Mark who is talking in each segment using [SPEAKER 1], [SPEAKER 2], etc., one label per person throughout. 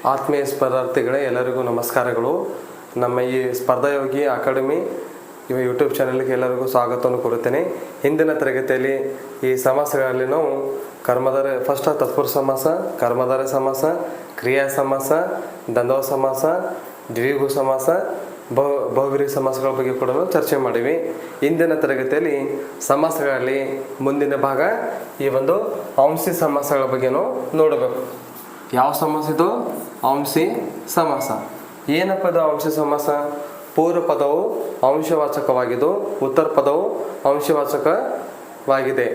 [SPEAKER 1] ಆತ್ಮೀಯ ಸ್ಪರ್ಧಾರ್ಥಿಗಳೇ, ಎಲ್ಲರಿಗೂ ನಮಸ್ಕಾರಗಳು. ನಮ್ಮ ಈ ಸ್ಪರ್ಧಾಯೋಗಿ ಅಕಾಡೆಮಿ ಯೂಟ್ಯೂಬ್ ಚಾನಲ್ಗೆ ಎಲ್ಲರಿಗೂ ಸ್ವಾಗತವನ್ನು ಕೋರುತ್ತೇನೆ. ಹಿಂದಿನ ತರಗತಿಯಲ್ಲಿ ಈ ಸಮಾಸಗಳಲ್ಲಿ ನಾವು ಕರ್ಮಧಾರಯ ಫಸ್ಟ್ ತತ್ಪುರುಷ ಸಮಾಸ, ಕರ್ಮಧಾರಯ ಸಮಾಸ, ಕ್ರಿಯಾ ಸಮಾಸ, ದ್ವಂದ್ವ ಸಮಾಸ, ದ್ವಿಗು ಸಮಾಸ, ಬಹುವ್ರೀಹಿ ಸಮಾಸಗಳ ಬಗ್ಗೆ ಕೂಡ ಚರ್ಚೆ ಮಾಡಿವಿ. ಇಂದಿನ ತರಗತಿಯಲ್ಲಿ ಸಮಾಸಗಳಲ್ಲಿ ಮುಂದಿನ ಭಾಗ ಈ ಒಂದು ಔಂಸಿ ಸಮಾಸಗಳ ಬಗ್ಗೆನೂ ನೋಡಬೇಕು. ಯಾವ ಸಮಾಸ ಇದು? ಔಂಸಿ ಸಮಾಸ. ಏನಪ್ಪ ಇದು ಔಂಸಿ ಸಮಾಸ? ಪೂರ್ವ ಪದವು ಅಂಶವಾಚಕವಾಗಿದ್ದು ಉತ್ತರ ಪದವು ಅಂಶವಾಚಕವಾಗಿದೆ.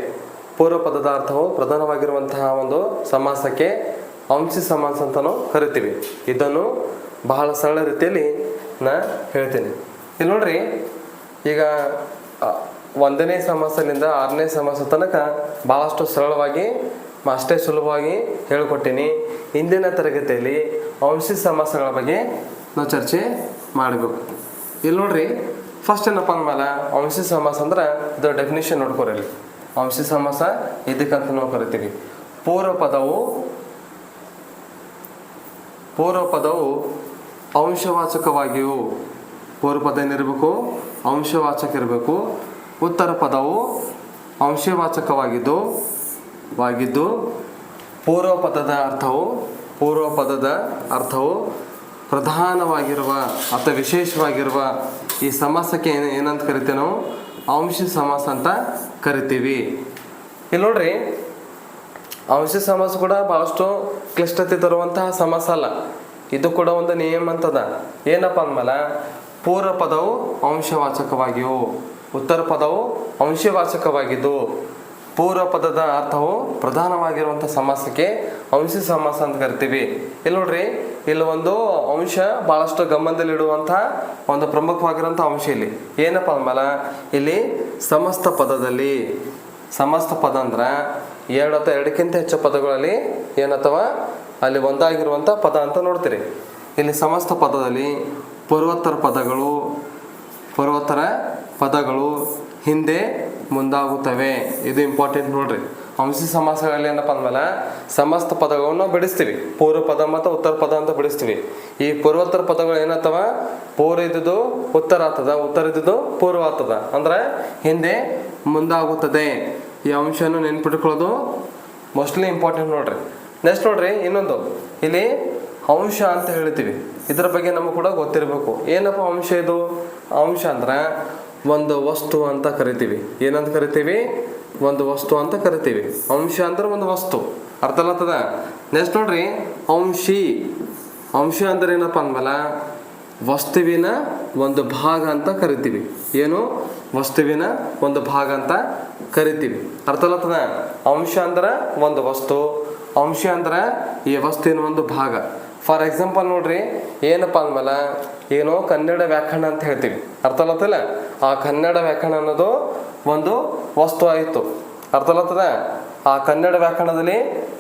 [SPEAKER 1] ಪೂರ್ವ ಪದದ ಅರ್ಥವು ಪ್ರಧಾನವಾಗಿರುವಂತಹ ಒಂದು ಸಮಾಸಕ್ಕೆ ಔಂಸಿ ಸಮಾಸ ಅಂತಲೂ ಕರಿತೀವಿ. ಇದನ್ನು ಬಹಳ ಸರಳ ರೀತಿಯಲ್ಲಿ ನಾ ಹೇಳ್ತೀನಿ. ಇಲ್ಲಿ ನೋಡ್ರಿ, ಈಗ 1ನೇ ಸಮಾಸದಿಂದ 6ನೇ ಸಮಾಸ ತನಕ ಭಾಳಷ್ಟು ಸರಳವಾಗಿ ಅಷ್ಟೇ ಸುಲಭವಾಗಿ ಹೇಳಿಕೊಟ್ಟೀನಿ. ಇಂದಿನ ತರಗತಿಯಲ್ಲಿ ಔಂಸಿ ಸಮಾಸಗಳ ಬಗ್ಗೆ ನಾವು ಚರ್ಚೆ ಮಾಡಬೇಕು. ಇಲ್ಲಿ ನೋಡ್ರಿ, ಫಸ್ಟ್ ಏನಪ್ಪ ಅಂದಮೇಲೆ ಔಂಸಿ ಸಮಾಸ ಅಂದ್ರೆ ಇದು ಡೆಫಿನಿಷನ್ ನೋಡ್ಕೊರಿ. ಔಂಸಿ ಸಮಾಸ ಇದಕ್ಕಂತ ನಾವು ಕರಿತೀವಿ. ಪೂರ್ವ ಪದವು ಅಂಶವಾಚಕವಾಗಿಯೂ, ಪೂರ್ವ ಪದ ಏನಿರಬೇಕು? ಅಂಶವಾಚಕ ಇರಬೇಕು. ಉತ್ತರ ಪದವು ಅಂಶವಾಚಕವಾಗಿದ್ದು ಪೂರ್ವ ಪದದ ಅರ್ಥವು ಪ್ರಧಾನವಾಗಿರುವ ಅಥವಾ ವಿಶೇಷವಾಗಿರುವ ಈ ಸಮಾಸಕ್ಕೆ ಏನಂತ ಕರಿತೀವಿ ನಾವು? ಔಂಸಿ ಸಮಾಸ ಅಂತ ಕರಿತೀವಿ. ಇಲ್ಲಿ ನೋಡ್ರಿ, ಔಂಸಿ ಸಮಾಸ ಕೂಡ ಭಾಳಷ್ಟು ಕ್ಲಿಷ್ಟತೆ ತರುವಂತಹ ಸಮಾಸ ಅಲ್ಲ. ಇದು ಕೂಡ ಒಂದು ನಿಯಮ ಅಂತದ. ಏನಪ್ಪ ಅಂದಮೇಲೆ ಪೂರ್ವ ಪದವು ಅಂಶವಾಚಕವಾಗಿಯೂ, ಉತ್ತರ ಪದವು ಅಂಶವಾಚಕವಾಗಿದ್ದು, ಪೂರ್ವ ಪದದ ಅರ್ಥವು ಪ್ರಧಾನವಾಗಿರುವಂಥ ಸಮಾಸಕ್ಕೆ ಔಂಸಿ ಸಮಾಸ ಅಂತ ಕರಿತೀವಿ. ಇಲ್ಲಿ ನೋಡ್ರಿ, ಇಲ್ಲಿ ಒಂದು ಅಂಶ ಭಾಳಷ್ಟು ಗಮನದಲ್ಲಿಡುವಂಥ ಒಂದು ಪ್ರಮುಖವಾಗಿರುವಂಥ ಅಂಶ ಇಲ್ಲಿ ಏನಪ್ಪ ಅಂದಮೇಲೆ ಇಲ್ಲಿ ಸಮಸ್ತ ಪದ ಅಂದ್ರೆ 2 ಅಥವಾ 2ಕ್ಕಿಂತ ಹೆಚ್ಚು ಪದಗಳಲ್ಲಿ ಏನತ್ತವ ಅಲ್ಲಿ ಒಂದಾಗಿರುವಂಥ ಪದ ಅಂತ ನೋಡ್ತೀರಿ. ಇಲ್ಲಿ ಸಮಸ್ತ ಪದದಲ್ಲಿ ಪೂರ್ವೋತ್ತರ ಪದಗಳು ಹಿಂದೆ ಮುಂದಾಗುತ್ತವೆ. ಇದು ಇಂಪಾರ್ಟೆಂಟ್ ನೋಡ್ರಿ. ಔಂಸಿ ಸಮಾಸಗಳಲ್ಲಿ ಏನಪ್ಪ ಅಂದಮೇಲೆ ಸಮಸ್ತ ಪದಗಳನ್ನು ಬಿಡಿಸ್ತೀವಿ. ಪೂರ್ವ ಪದ ಮತ್ತು ಉತ್ತರ ಪದ ಅಂತ ಬಿಡಿಸ್ತೀವಿ. ಈ ಪೂರ್ವೋತ್ತರ ಪದಗಳು ಏನತ್ತವ? ಪೂರ್ವ ಇದ್ದುದು ಉತ್ತರ ಆಗ್ತದ, ಉತ್ತರ ಇದ್ದುದು ಪೂರ್ವ ಆಗ್ತದ, ಅಂದ್ರೆ ಹಿಂದೆ ಮುಂದಾಗುತ್ತದೆ. ಈ ಅಂಶವನ್ನು ನೆನ್ಪಿಟ್ಕೊಳ್ಳೋದು ಮೋಸ್ಟ್ಲಿ ಇಂಪಾರ್ಟೆಂಟ್ ನೋಡ್ರಿ. ನೆಕ್ಸ್ಟ್ ನೋಡ್ರಿ, ಇನ್ನೊಂದು ಇಲ್ಲಿ ಅಂಶ ಅಂತ ಹೇಳ್ತೀವಿ. ಇದ್ರ ಬಗ್ಗೆ ನಮಗೆ ಕೂಡ ಗೊತ್ತಿರಬೇಕು. ಏನಪ್ಪ ಅಂಶ ಇದು? ಅಂಶ ಅಂದ್ರೆ ಒಂದು ವಸ್ತು ಅಂತ ಕರಿತೀವಿ. ಏನಂತ ಕರಿತೀವಿ? ಒಂದು ವಸ್ತು ಅಂತ ಕರಿತೀವಿ. ಅಂಶ ಅಂದ್ರೆ ಒಂದು ವಸ್ತು. ಅರ್ಥ ಆಗ್ತದ? ನೆಕ್ಸ್ಟ್ ನೋಡ್ರಿ, ಅಂಶ ಅಂದ್ರೆ ಏನಪ್ಪ ಅಂದಮೇಲೆ ವಸ್ತುವಿನ ಒಂದು ಭಾಗ ಅಂತ ಕರಿತೀವಿ. ಏನು? ವಸ್ತುವಿನ ಒಂದು ಭಾಗ ಅಂತ ಕರಿತೀವಿ. ಅರ್ಥ ಆಗ್ತದ? ಅಂಶ ಅಂದ್ರೆ ಒಂದು ವಸ್ತು, ಅಂಶ ಅಂದ್ರೆ ಈ ವಸ್ತುವಿನ ಒಂದು ಭಾಗ. ಫಾರ್ ಎಕ್ಸಾಂಪಲ್ ನೋಡ್ರಿ, ಏನಪ್ಪ ಅಂದಮೇಲೆ ಏನೋ ಕನ್ನಡ ವ್ಯಾಕರಣ ಅಂತ ಹೇಳ್ತೀವಿ. ಅರ್ಥ ಆಗ್ತಲ್ಲ? ಆ ಕನ್ನಡ ವ್ಯಾಕರಣ ಅನ್ನೋದು ಒಂದು ವಸ್ತು ಆಯಿತು. ಅರ್ಥ ಆಗ್ತದ? ಆ ಕನ್ನಡ ವ್ಯಾಕರಣದಲ್ಲಿ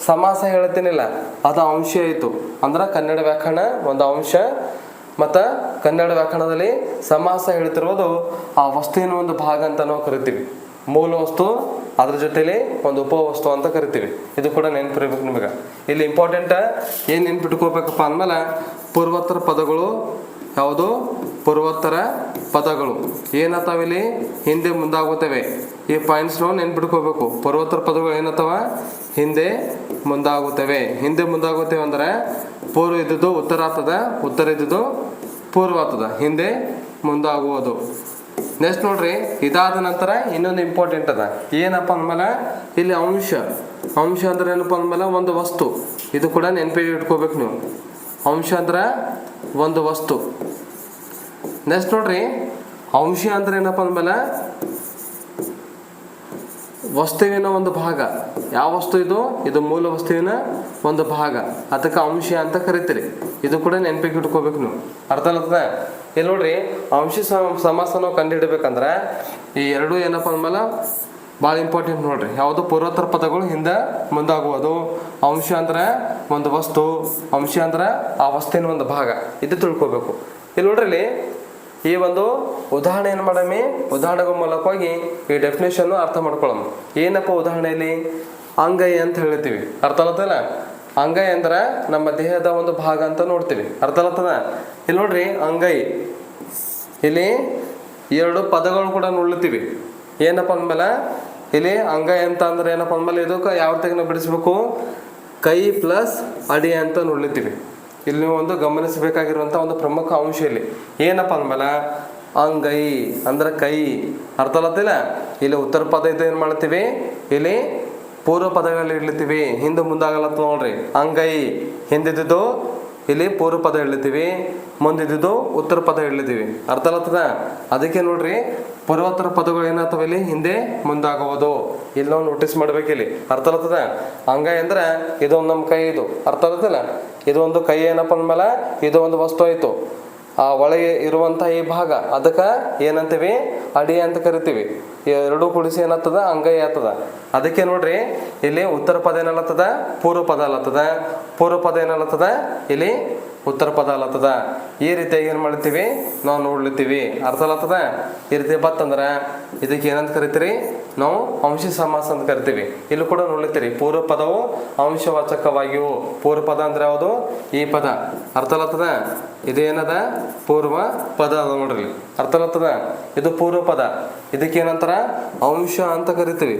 [SPEAKER 1] ಸಮಾಸ ಹೇಳ್ತೀನಿಲ್ಲ, ಅದು ಅಂಶ ಆಯಿತು. ಅಂದ್ರೆ ಕನ್ನಡ ವ್ಯಾಕರಣ ಒಂದು ಅಂಶ, ಮತ್ತು ಕನ್ನಡ ವ್ಯಾಕರಣದಲ್ಲಿ ಸಮಾಸ ಹೇಳ್ತಿರೋದು ಆ ವಸ್ತುವಿನ ಒಂದು ಭಾಗ ಅಂತ ನಾವು ಕರಿತೀವಿ. ಮೂಲ ವಸ್ತು, ಅದ್ರ ಜೊತೆಲಿ ಒಂದು ಉಪವಸ್ತು ಅಂತ ಕರಿತೀವಿ. ಇದು ಕೂಡ ನೆನ್ಪಿರ್ಬೇಕು ನಿಮಗೆ. ಇಲ್ಲಿ ಇಂಪಾರ್ಟೆಂಟ್ ಏನು ನೆನ್ಪಿಟ್ಕೋಬೇಕಪ್ಪ ಅಂದಮೇಲೆ ಪೂರ್ವೋತ್ತರ ಪದಗಳು ಯಾವುದು? ಪೂರ್ವೋತ್ತರ ಪದಗಳು ಏನತ್ತಾವಿಲ್ಲಿ? ಹಿಂದೆ ಮುಂದಾಗುತ್ತವೆ. ಈ ಪಾಯಿಂಟ್ಸ್ ನಾವು ನೆನ್ಪಿಟ್ಕೋಬೇಕು. ಪೂರ್ವೋತ್ತರ ಪದಗಳು ಏನತ್ತವ? ಹಿಂದೆ ಮುಂದಾಗುತ್ತವೆ. ಅಂದ್ರೆ ಪೂರ್ವ ಇದ್ದುದು ಉತ್ತರ ಆಗ್ತದ, ಉತ್ತರ ಇದ್ದುದು ಪೂರ್ವ ಆಗ್ತದ, ಹಿಂದೆ ಮುಂದಾಗುವುದು. ನೆಕ್ಸ್ಟ್ ನೋಡ್ರಿ, ಇದಾದ ನಂತರ ಇನ್ನೊಂದು ಇಂಪಾರ್ಟೆಂಟ್ ಅದ. ಏನಪ್ಪ ಅಂದಮೇಲೆ ಇಲ್ಲಿ ಅಂಶ ಅಂದ್ರೆ ಏನಪ್ಪ ಅಂದಮೇಲೆ ಒಂದು ವಸ್ತು. ಇದು ಕೂಡ ನೆನಪಿಗೆ ಇಟ್ಕೋಬೇಕು ನೀವು. ಅಂಶ ಅಂದ್ರೆ ಒಂದು ವಸ್ತು. ನೆಕ್ಸ್ಟ್ ನೋಡ್ರಿ, ಅಂಶ ಅಂದ್ರೆ ಏನಪ್ಪ ಅಂದಮೇಲೆ ವಸ್ತುವಿನ ಒಂದು ಭಾಗ. ಯಾವ ವಸ್ತು ಇದು? ಇದು ಮೂಲ ವಸ್ತುವಿನ ಒಂದು ಭಾಗ, ಅದಕ್ಕೆ ಅಂಶ ಅಂತ ಕರಿತೀರಿ. ಇದು ಕೂಡ ನೆನಪಿಗೆ ಇಟ್ಕೋಬೇಕು ನೀವು. ಅರ್ಥ ಆಗ್ತದ? ಇಲ್ಲಿ ನೋಡ್ರಿ, ಔಂಸಿ ಸಮಾಸ ನಾವು ಕಂಡುಹಿಡಬೇಕಂದ್ರೆ ಈ ಎರಡು ಏನಪ್ಪ ಅಂದಮೇಲೆ ಭಾಳ ಇಂಪಾರ್ಟೆಂಟ್ ನೋಡ್ರಿ. ಯಾವುದು? ಪೂರ್ವೋತ್ತರ ಪದಗಳು ಹಿಂದೆ ಮುಂದಾಗುವುದು. ಅಂಶ ಅಂದ್ರೆ ಒಂದು ವಸ್ತು, ಅಂಶ ಅಂದ್ರೆ ಆ ವಸ್ತುವಿನ ಒಂದು ಭಾಗ. ಇದು ತಿಳ್ಕೊಬೇಕು. ಇಲ್ಲಿ ನೋಡ್ರಿ, ಈ ಒಂದು ಉದಾಹರಣೆ ಏನು ಮಾಡಮ್ಮಿ? ಉದಾಹರಣೆಗಳ ಮೂಲಕವಾಗಿ ಈ ಡೆಫಿನೇಷನ್ ಅರ್ಥ ಮಾಡ್ಕೊಳ್ಳೋಣ. ಏನಪ್ಪ ಉದಾಹರಣೆಯಲ್ಲಿ? ಅಂಗೈ ಅಂತ ಹೇಳ್ತೀವಿ. ಅರ್ಥ ಆಗತ್ತಲ್ಲ? ಅಂಗೈ ಅಂದ್ರೆ ನಮ್ಮ ದೇಹದ ಒಂದು ಭಾಗ ಅಂತ ನೋಡ್ತೀವಿ. ಅರ್ಥ ಆಗ್ತದ? ಇಲ್ಲಿ ನೋಡ್ರಿ, ಅಂಗೈ ಇಲ್ಲಿ 2 ಪದಗಳು ಕೂಡ ನೋಡ್ತೀವಿ. ಏನಪ್ಪ ಅಂದ್ಮೇಲೆ ಇಲ್ಲಿ ಅಂಗೈ ಅಂತ ಅಂದ್ರೆ ಏನಪ್ಪ ಅಂದ್ಮೇಲೆ ಇದಕ್ಕೆ ಯಾವ ರೀತಿ ನಾವು ಬಿಡಿಸ್ಬೇಕು? ಕೈ ಪ್ಲಸ್ ಅಡಿ ಅಂತ ನೋಡ್ಲಿತ್ತೀವಿ. ಇಲ್ಲಿ ನೀವು ಒಂದು ಗಮನಿಸಬೇಕಾಗಿರುವಂಥ ಒಂದು ಪ್ರಮುಖ ಅಂಶ ಇಲ್ಲಿ ಏನಪ್ಪ ಅಂದ್ಮೇಲೆ ಅಂಗೈ ಅಂದ್ರೆ ಕೈ. ಅರ್ಥ ಆಗತ್ತಿಲ್ಲ? ಇಲ್ಲಿ ಉತ್ತರ ಪದ ಇದು ಏನು ಮಾಡ್ತೀವಿ, ಇಲ್ಲಿ ಪೂರ್ವ ಪದಗಳಲ್ಲಿ ಇಡ್ಲಿತ್ತೀವಿ, ಹಿಂದೆ ಮುಂದಾಗಲತ್ತ ನೋಡ್ರಿ. ಅಂಗೈ ಹಿಂದಿದ್ದು ಇಲ್ಲಿ ಪೂರ್ವ ಪದ ಇಡ್ಲಿತ್ತೀವಿ, ಮುಂದಿದ್ದು ಉತ್ತರ ಪದ ಇಡ್ಲಿತ್ತೀವಿ. ಅರ್ಥ ಆಗತ್ತದ? ಅದಕ್ಕೆ ನೋಡ್ರಿ, ಪೂರ್ವೋತ್ತರ ಪದಗಳು ಏನಾಗ್ತವೆ ಇಲ್ಲಿ ಹಿಂದೆ ಮುಂದಾಗುವುದು. ಇಲ್ಲಿ ನಾವು ನೋಟಿಸ್ ಮಾಡ್ಬೇಕು ಇಲ್ಲಿ. ಅರ್ಥ ಆಗ್ತದ? ಅಂಗೈ ಅಂದ್ರೆ ಇದೊಂದು ನಮ್ಮ ಕೈ, ಇದು ಅರ್ಥ ಆಗತ್ತಲ್ಲ? ಇದು ಒಂದು ಕೈ ಏನಪ್ಪ ಅಂದ್ಮೇಲೆ ಇದು ಒಂದು ವಸ್ತು ಆಯ್ತು. ಆ ಒಳಗೆ ಇರುವಂಥ ಈ ಭಾಗ ಅದಕ್ಕೆ ಏನಂತೀವಿ? ಅಡಿ ಅಂತ ಕರಿತೀವಿ. ಎರಡೂ ಕೂಡಿಸಿ ಏನಾಗ್ತದ? ಅಂಗೈ ಆಗ್ತದ. ಅದಕ್ಕೆ ನೋಡ್ರಿ, ಇಲ್ಲಿ ಉತ್ತರ ಪದ ಏನಲ್ಲತ್ತದ? ಪೂರ್ವ ಪದ ಅಲ್ಲತ್ತದ. ಪೂರ್ವ ಪದ ಏನಲ್ಲತ್ತದ? ಇಲ್ಲಿ ಉತ್ತರ ಪದ ಅಲ್ಲತ್ತದ. ಈ ರೀತಿಯಾಗಿ ಏನು ಮಾಡ್ತೀವಿ ನಾವು ನೋಡ್ಲಿತ್ತೀವಿ. ಅರ್ಥ ಆಗ್ತದ? ಈ ರೀತಿ ಬತ್ತಂದ್ರೆ ಇದಕ್ಕೆ ಏನಂತ ಕರಿತೀರಿ ನಾವು? ಅಂಶಿ ಸಮಾಸ ಅಂತ ಕರಿತೀವಿ. ಇಲ್ಲೂ ಕೂಡ ನೋಡ್ಲಿತ್ತೀರಿ, ಪೂರ್ವ ಪದವು ಅಂಶವಾಚಕವಾಗಿಯೂ. ಪೂರ್ವ ಪದ ಅಂದ್ರೆ ಯಾವುದು? ಈ ಪದ. ಅರ್ಥ ಆಗ್ತದ? ಇದೇನದ? ಪೂರ್ವ ಪದ ಅದ ನೋಡ್ರಿ. ಅರ್ಥ ಆಗ್ತದ? ಇದು ಪೂರ್ವ ಪದ. ಇದಕ್ಕೆ ಏನಂತಾರ? ಅಂಶ ಅಂತ ಕರಿತೀವಿ.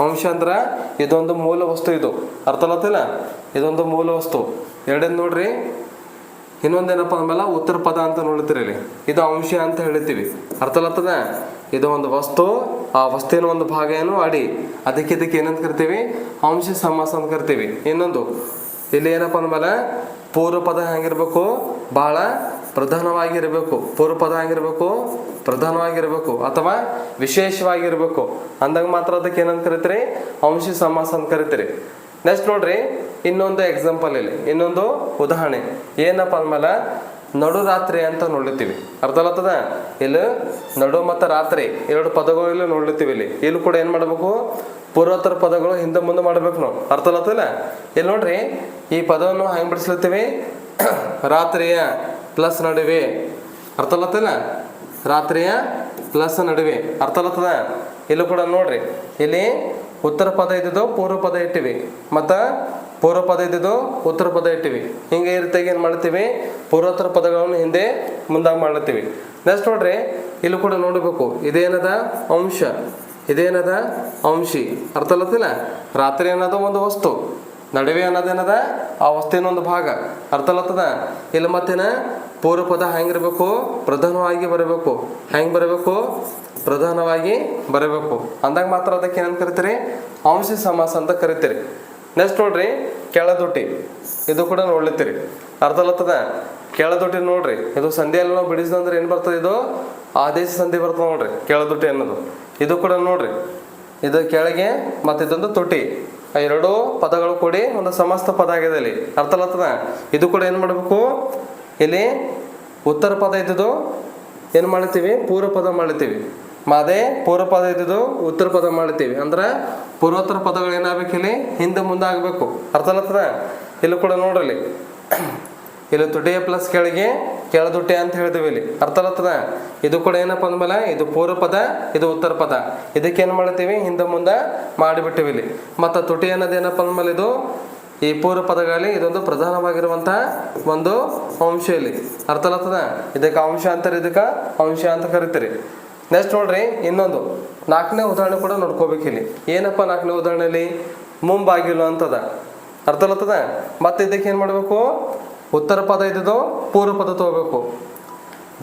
[SPEAKER 1] ಅಂಶ ಅಂದ್ರ ಇದೊಂದು ಮೂಲ ವಸ್ತು. ಇದು ಅರ್ಥ ಆಗ್ತಿಲ್ಲ? ಇದೊಂದು ಮೂಲ ವಸ್ತು. ಎರಡೇನು ನೋಡ್ರಿ. ಇನ್ನೊಂದೇನಪ್ಪ ಅಂದ್ಮೇಲೆ ಉತ್ತರ ಪದ ಅಂತ ನೋಡ್ತೀರಿ ಇಲ್ಲಿ. ಇದು ಅಂಶ ಅಂತ ಹೇಳ್ತೀವಿ. ಅರ್ಥ ಆಗ್ತದ? ಇದು ಒಂದು ವಸ್ತು, ಆ ವಸ್ತುವಿನ ಒಂದು ಭಾಗ ಏನು? ಅಡಿ. ಇದಕ್ಕೆ ಏನಂತ ಕರಿತೀವಿ? ಅಂಶ ಸಮಾಸ ಅಂತ ಕರಿತೀವಿ. ಇನ್ನೊಂದು ಇಲ್ಲಿ ಏನಪ್ಪ ಅಂದ್ಮೇಲೆ ಪೂರ್ವ ಪದ ಹೆಂಗಿರ್ಬೇಕು? ಬಹಳ ಪ್ರಧಾನವಾಗಿರಬೇಕು. ಪೂರ್ವ ಪದ ಹೆಂಗಿರ್ಬೇಕು? ಪ್ರಧಾನವಾಗಿರ್ಬೇಕು ಅಥವಾ ವಿಶೇಷವಾಗಿರ್ಬೇಕು. ಅಂದಾಗ ಮಾತ್ರ ಅದಕ್ಕೆ ಏನಂತ ಕರಿತೀರಿ? ಅಂಶಿ ಸಮಾಸ ಅಂತ ಕರಿತೀರಿ. ನೆಕ್ಸ್ಟ್ ನೋಡ್ರಿ, ಇನ್ನೊಂದು ಎಕ್ಸಾಂಪಲ್ ಇಲ್ಲಿ, ಇನ್ನೊಂದು ಉದಾಹರಣೆ ಏನಪ್ಪ ಅಂದ್ಮೇಲೆ ನಡು ರಾತ್ರಿ ಅಂತ ನೋಡ್ಲಿತ್ತೀವಿ. ಅರ್ಥ ಆಗ್ತದ? ಇಲ್ಲಿ ನಡು ಮತ್ತು ರಾತ್ರಿ 2 ಪದಗಳು ಇಲ್ಲಿ ನೋಡ್ಲಿತ್ತೀವಿ. ಇಲ್ಲಿ ಕೂಡ ಏನು ಮಾಡಬೇಕು? ಪೂರ್ವೋತ್ತರ ಪದಗಳು ಹಿಂದೆ ಮುಂದೆ ಮಾಡ್ಬೇಕು ನಾವು. ಅರ್ಥ ಆಗ್ತಲ್ಲ? ಇಲ್ಲಿ ನೋಡ್ರಿ, ಈ ಪದವನ್ನು ಹೆಂಗೆ ಬಿಡಿಸ್ಲತ್ತೀವಿ? ರಾತ್ರಿಯ ಪ್ಲಸ್ ನಡುವೆ. ಅರ್ಥ ಆಗ್ತಲ್ಲ? ರಾತ್ರಿಯ ಪ್ಲಸ್ ನಡುವೆ. ಅರ್ಥ ಆಗ್ತದ? ಇಲ್ಲೂ ಕೂಡ ನೋಡ್ರಿ, ಇಲ್ಲಿ ಉತ್ತರ ಪದ ಇದ್ದಿದ್ದು ಪೂರ್ವ ಪದ ಇಟ್ಟಿವಿ, ಮತ್ತು ಪೂರ್ವ ಪದ ಇದ್ದಿದ್ದು ಉತ್ತರ ಪದ ಇಟ್ಟಿವಿ. ಹಿಂಗೆ ಈ ರೀತಿಯಾಗಿ ಏನು ಮಾಡ್ತೀವಿ? ಪೂರ್ವೋತ್ತರ ಪದಗಳನ್ನು ಹಿಂದೆ ಮುಂದಾಗಿ ಮಾಡ್ಲತ್ತೀವಿ. ನೆಕ್ಸ್ಟ್ ನೋಡ್ರಿ, ಇಲ್ಲೂ ಕೂಡ ನೋಡಬೇಕು, ಇದೇನದ? ಅಂಶ. ಇದೇನದ? ಅಂಶಿ. ಅರ್ಥ ಆಗ್ತಿಲ್ಲ? ರಾತ್ರಿ ಅನ್ನೋದು ಒಂದು ವಸ್ತು, ನಡುವೆ ಅನ್ನೋದೇನದ? ಆ ವಸ್ತುವಿನ ಒಂದು ಭಾಗ. ಅರ್ಥ ಆಗ್ತದ? ಇಲ್ಲಿ ಮತ್ತೇನ ಪೂರ್ವ ಪದ ಹೆಂಗಿರ್ಬೇಕು? ಪ್ರಧಾನವಾಗಿ ಬರಬೇಕು. ಹೆಂಗೆ ಬರಬೇಕು? ಪ್ರಧಾನವಾಗಿ ಬರಬೇಕು. ಅಂದಾಗ ಮಾತ್ರ ಅದಕ್ಕೆ ಏನಂತ ಕರಿತೀರಿ? ಅಂಶಿ ಸಮಾಸ ಅಂತ ಕರಿತೀರಿ. ನೆಕ್ಸ್ಟ್ ನೋಡ್ರಿ, ಕೆಳದೊಟ್ಟಿ. ಇದು ಕೂಡ ನೋಡ್ಲಿತ್ತೀರಿ. ಅರ್ಥ ಆಗ್ತದ? ಕೆಳದೊಟ್ಟಿ ನೋಡ್ರಿ, ಇದು ಸಂಧಿಯಲ್ಲಿ ನಾವು ಬಿಡಿಸಿದಂದ್ರೆ ಏನು ಬರ್ತದೆ? ಇದು ಆದೇಶ ಸಂಧಿ ಬರ್ತದೆ ನೋಡ್ರಿ, ಕೆಳದೊಟ್ಟಿ ಅನ್ನೋದು. ಇದು ಕೂಡ ನೋಡ್ರಿ, ಇದು ಕೆಳಗೆ ಮತ್ತು ಇದೊಂದು ತೊಟ್ಟಿ, ಆ 2 ಪದಗಳು ಕೂಡಿ ಒಂದು ಸಮಸ್ತ ಪದ ಆಗಿದೆ ಇಲ್ಲಿ. ಅರ್ಥ ಆಗ್ತದ? ಇದು ಕೂಡ ಏನು ಮಾಡಬೇಕು? ಇಲ್ಲಿ ಉತ್ತರ ಪದ ಇದ್ದಿದ್ದು ಏನು ಮಾಡ್ತೀವಿ? ಪೂರ್ವ ಪದ ಮಾಡ್ತೀವಿ. ಅದೇ ಪೂರ್ವ ಪದ ಇದ್ದಿದ್ದು ಉತ್ತರ ಪದ ಮಾಡ್ತೀವಿ. ಅಂದ್ರೆ ಪೂರ್ವೋತ್ತರ ಪದಗಳು ಏನಾಗಬೇಕು? ಇಲ್ಲಿ ಹಿಂದೆ ಮುಂದೆ ಆಗಬೇಕು. ಅರ್ಥ ಆಗ್ತದ? ಇಲ್ಲೂ ಕೂಡ ನೋಡ್ರಿ, ಇಲ್ಲಿ ತುಟಿಯ ಪ್ಲಸ್ ಕೆಳಗೆ ಕೆಳದುಟ್ಟೆ ಅಂತ ಹೇಳ್ತೀವಿ ಇಲ್ಲಿ. ಅರ್ಥ ಆಗ್ತದ? ಇದು ಕೂಡ ಏನಪ್ಪ ಅಂದ್ಮೇಲೆ ಇದು ಪೂರ್ವ ಪದ, ಇದು ಉತ್ತರ ಪದ. ಇದಕ್ಕೆ ಏನು ಮಾಡ್ತೀವಿ? ಹಿಂದೆ ಮುಂದೆ ಮಾಡಿಬಿಟ್ಟಿವಿ ಇಲ್ಲಿ. ಮತ್ತು ತುಟಿ ಅನ್ನೋದು ಏನಪ್ಪ ಅಂದ್ಮೇಲೆ ಇದು ಈ ಪೂರ್ವ ಪದಗಳಲ್ಲಿ ಇದೊಂದು ಪ್ರಧಾನವಾಗಿರುವಂಥ ಒಂದು ಅಂಶ ಇಲ್ಲಿ. ಅರ್ಥ ಆಗ್ತದ? ಇದಕ್ಕೆ ಅಂಶ ಅಂತಾರೆ, ಇದಕ್ಕೆ ಅಂಶ ಅಂತ ಕರಿತೀರಿ. ನೆಕ್ಸ್ಟ್ ನೋಡ್ರಿ, ಇನ್ನೊಂದು 4ನೇ ಉದಾಹರಣೆ ಕೂಡ ನೋಡ್ಕೋಬೇಕು ಇಲ್ಲಿ. ಏನಪ್ಪ 4ನೇ ಉದಾಹರಣೆಯಲ್ಲಿ? ಮುಂಬಾಗಿಲು ಅಂತದ. ಅರ್ಥ ಆಗ್ತದ? ಮತ್ತೆ ಇದಕ್ಕೆ ಏನು ಮಾಡಬೇಕು? ಉತ್ತರ ಪದ ಇದ್ದಿದ್ದು ಪೂರ್ವ ಪದ ತಗೋಬೇಕು.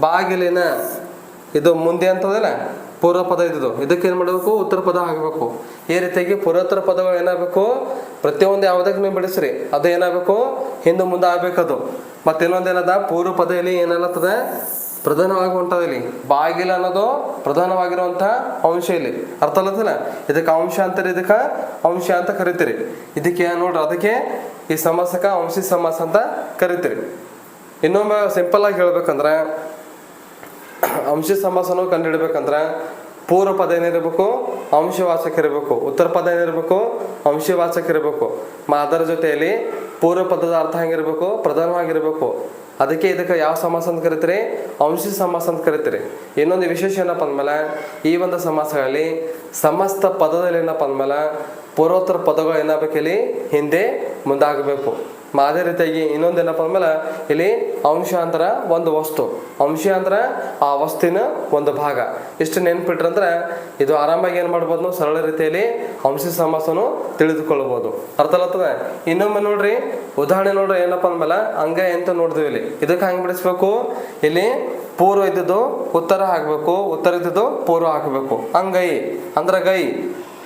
[SPEAKER 1] ಬಾಗಿಲಿನ ಇದು ಮುಂದೆ ಅಂತದಲ್ಲ, ಪೂರ್ವ ಪದ ಇದ್ದಿದ್ದು, ಇದಕ್ಕೆ ಏನು ಮಾಡಬೇಕು? ಉತ್ತರ ಪದ ಆಗಬೇಕು. ಈ ರೀತಿಯಾಗಿ ಪೂರ್ವೋತ್ತರ ಪದಗಳು ಏನಾಗಬೇಕು? ಪ್ರತಿಯೊಂದು ಯಾವುದಕ್ಕೆ ನೀವು ಬಿಡಿಸ್ರಿ ಅದು ಏನಾಗಬೇಕು? ಹಿಂದೆ ಮುಂದೆ ಆಗ್ಬೇಕದು. ಮತ್ತೆ ಇನ್ನೊಂದೇನದ? ಪೂರ್ವ ಪದ ಇಲ್ಲಿ ಏನಲ್ಲತ್ತದ? ಪ್ರಧಾನವಾಗಿ ಹೊಂಟದ ಇಲ್ಲಿ. ಬಾಗಿಲು ಅನ್ನೋದು ಪ್ರಧಾನವಾಗಿರುವಂಥ ಅಂಶ ಇಲ್ಲಿ. ಅರ್ಥ ಆಗ್ತಲ್ಲ? ಇದಕ್ಕೆ ಅಂಶ ಅಂತಾರೆ, ಇದಕ್ಕೆ ಅಂಶ ಅಂತ ಕರಿತೀರಿ. ಇದಕ್ಕೆ ನೋಡ್ರಿ, ಅದಕ್ಕೆ ಈ ಸಮಾಸಕ ಅಂಶಿ ಸಮಾಸ ಅಂತ ಕರಿತೀರಿ. ಇನ್ನೊಮ್ಮೆ ಸಿಂಪಲ್ ಆಗಿ ಹೇಳ್ಬೇಕಂದ್ರೆ, ಅಂಶಿ ಸಮಾಸನ ಕಂಡುಹಿಡ್ಬೇಕಂದ್ರೆ ಪೂರ್ವ ಪದ ಏನಿರಬೇಕು? ಅಂಶವಾಚಕ ಇರಬೇಕು. ಉತ್ತರ ಪದ ಏನಿರಬೇಕು? ಅಂಶವಾಚಕ ಇರಬೇಕು. ಅದರ ಜೊತೆಯಲ್ಲಿ ಪೂರ್ವ ಪದದ ಅರ್ಥ ಹೆಂಗಿರ್ಬೇಕು? ಪ್ರಧಾನವಾಗಿರ್ಬೇಕು. ಅದಕ್ಕೆ ಇದಕ್ಕೆ ಯಾವ ಸಮಾಸ ಅಂತ ಕರಿತೀರಿ? ಅಂಶಿ ಸಮಾಸ ಅಂತ ಕರಿತೀರಿ. ಇನ್ನೊಂದು ವಿಶೇಷ ಏನಪ್ಪ ಅಂದ್ಮೇಲೆ, ಈ ಒಂದು ಸಮಾಸಗಳಲ್ಲಿ ಸಮಸ್ತ ಪದದಲ್ಲಿ ಏನಪ್ಪ ಅಂದ್ಮೇಲೆ ಪೂರ್ವೋತ್ತರ ಪದಗಳು ಏನಾಗಬೇಕು ಇಲ್ಲಿ ಹಿಂದೆ ಮುಂದಾಗಬೇಕು. ಅದೇ ರೀತಿಯಾಗಿ ಇನ್ನೊಂದೇನಪ್ಪ ಅಂದಮೇಲೆ ಇಲ್ಲಿ ಅಂಶ ಅಂದ್ರೆ ಒಂದು ವಸ್ತು, ಅಂಶ ಅಂದ್ರೆ ಆ ವಸ್ತುವಿನ ಒಂದು ಭಾಗ. ಇಷ್ಟು ನೆನ್ಪಿಟ್ರಂದ್ರೆ ಇದು ಆರಾಮಾಗಿ ಏನು ಮಾಡ್ಬೋದು ನಾವು ಸರಳ ರೀತಿಯಲ್ಲಿ ಅಂಶ ಸಮಾಸನು ತಿಳಿದುಕೊಳ್ಬೋದು. ಅರ್ಥ ಆಗ್ತದೆ. ಇನ್ನೊಮ್ಮೆ ನೋಡ್ರಿ ಉದಾಹರಣೆ ನೋಡ್ರಿ ಏನಪ್ಪ ಅಂದಮೇಲೆ ಅಂಗೈ ಅಂತ ನೋಡಿದ್ವಿ. ಇಲ್ಲಿ ಇದಕ್ಕೆ ಹಂಗೆ ಬಿಡಿಸ್ಬೇಕು, ಇಲ್ಲಿ ಪೂರ್ವ ಇದ್ದದ್ದು ಉತ್ತರ ಹಾಕಬೇಕು, ಉತ್ತರ ಇದ್ದದ್ದು ಪೂರ್ವ ಹಾಕಬೇಕು. ಅಂಗೈ ಅಂದ್ರೆ ಗೈ,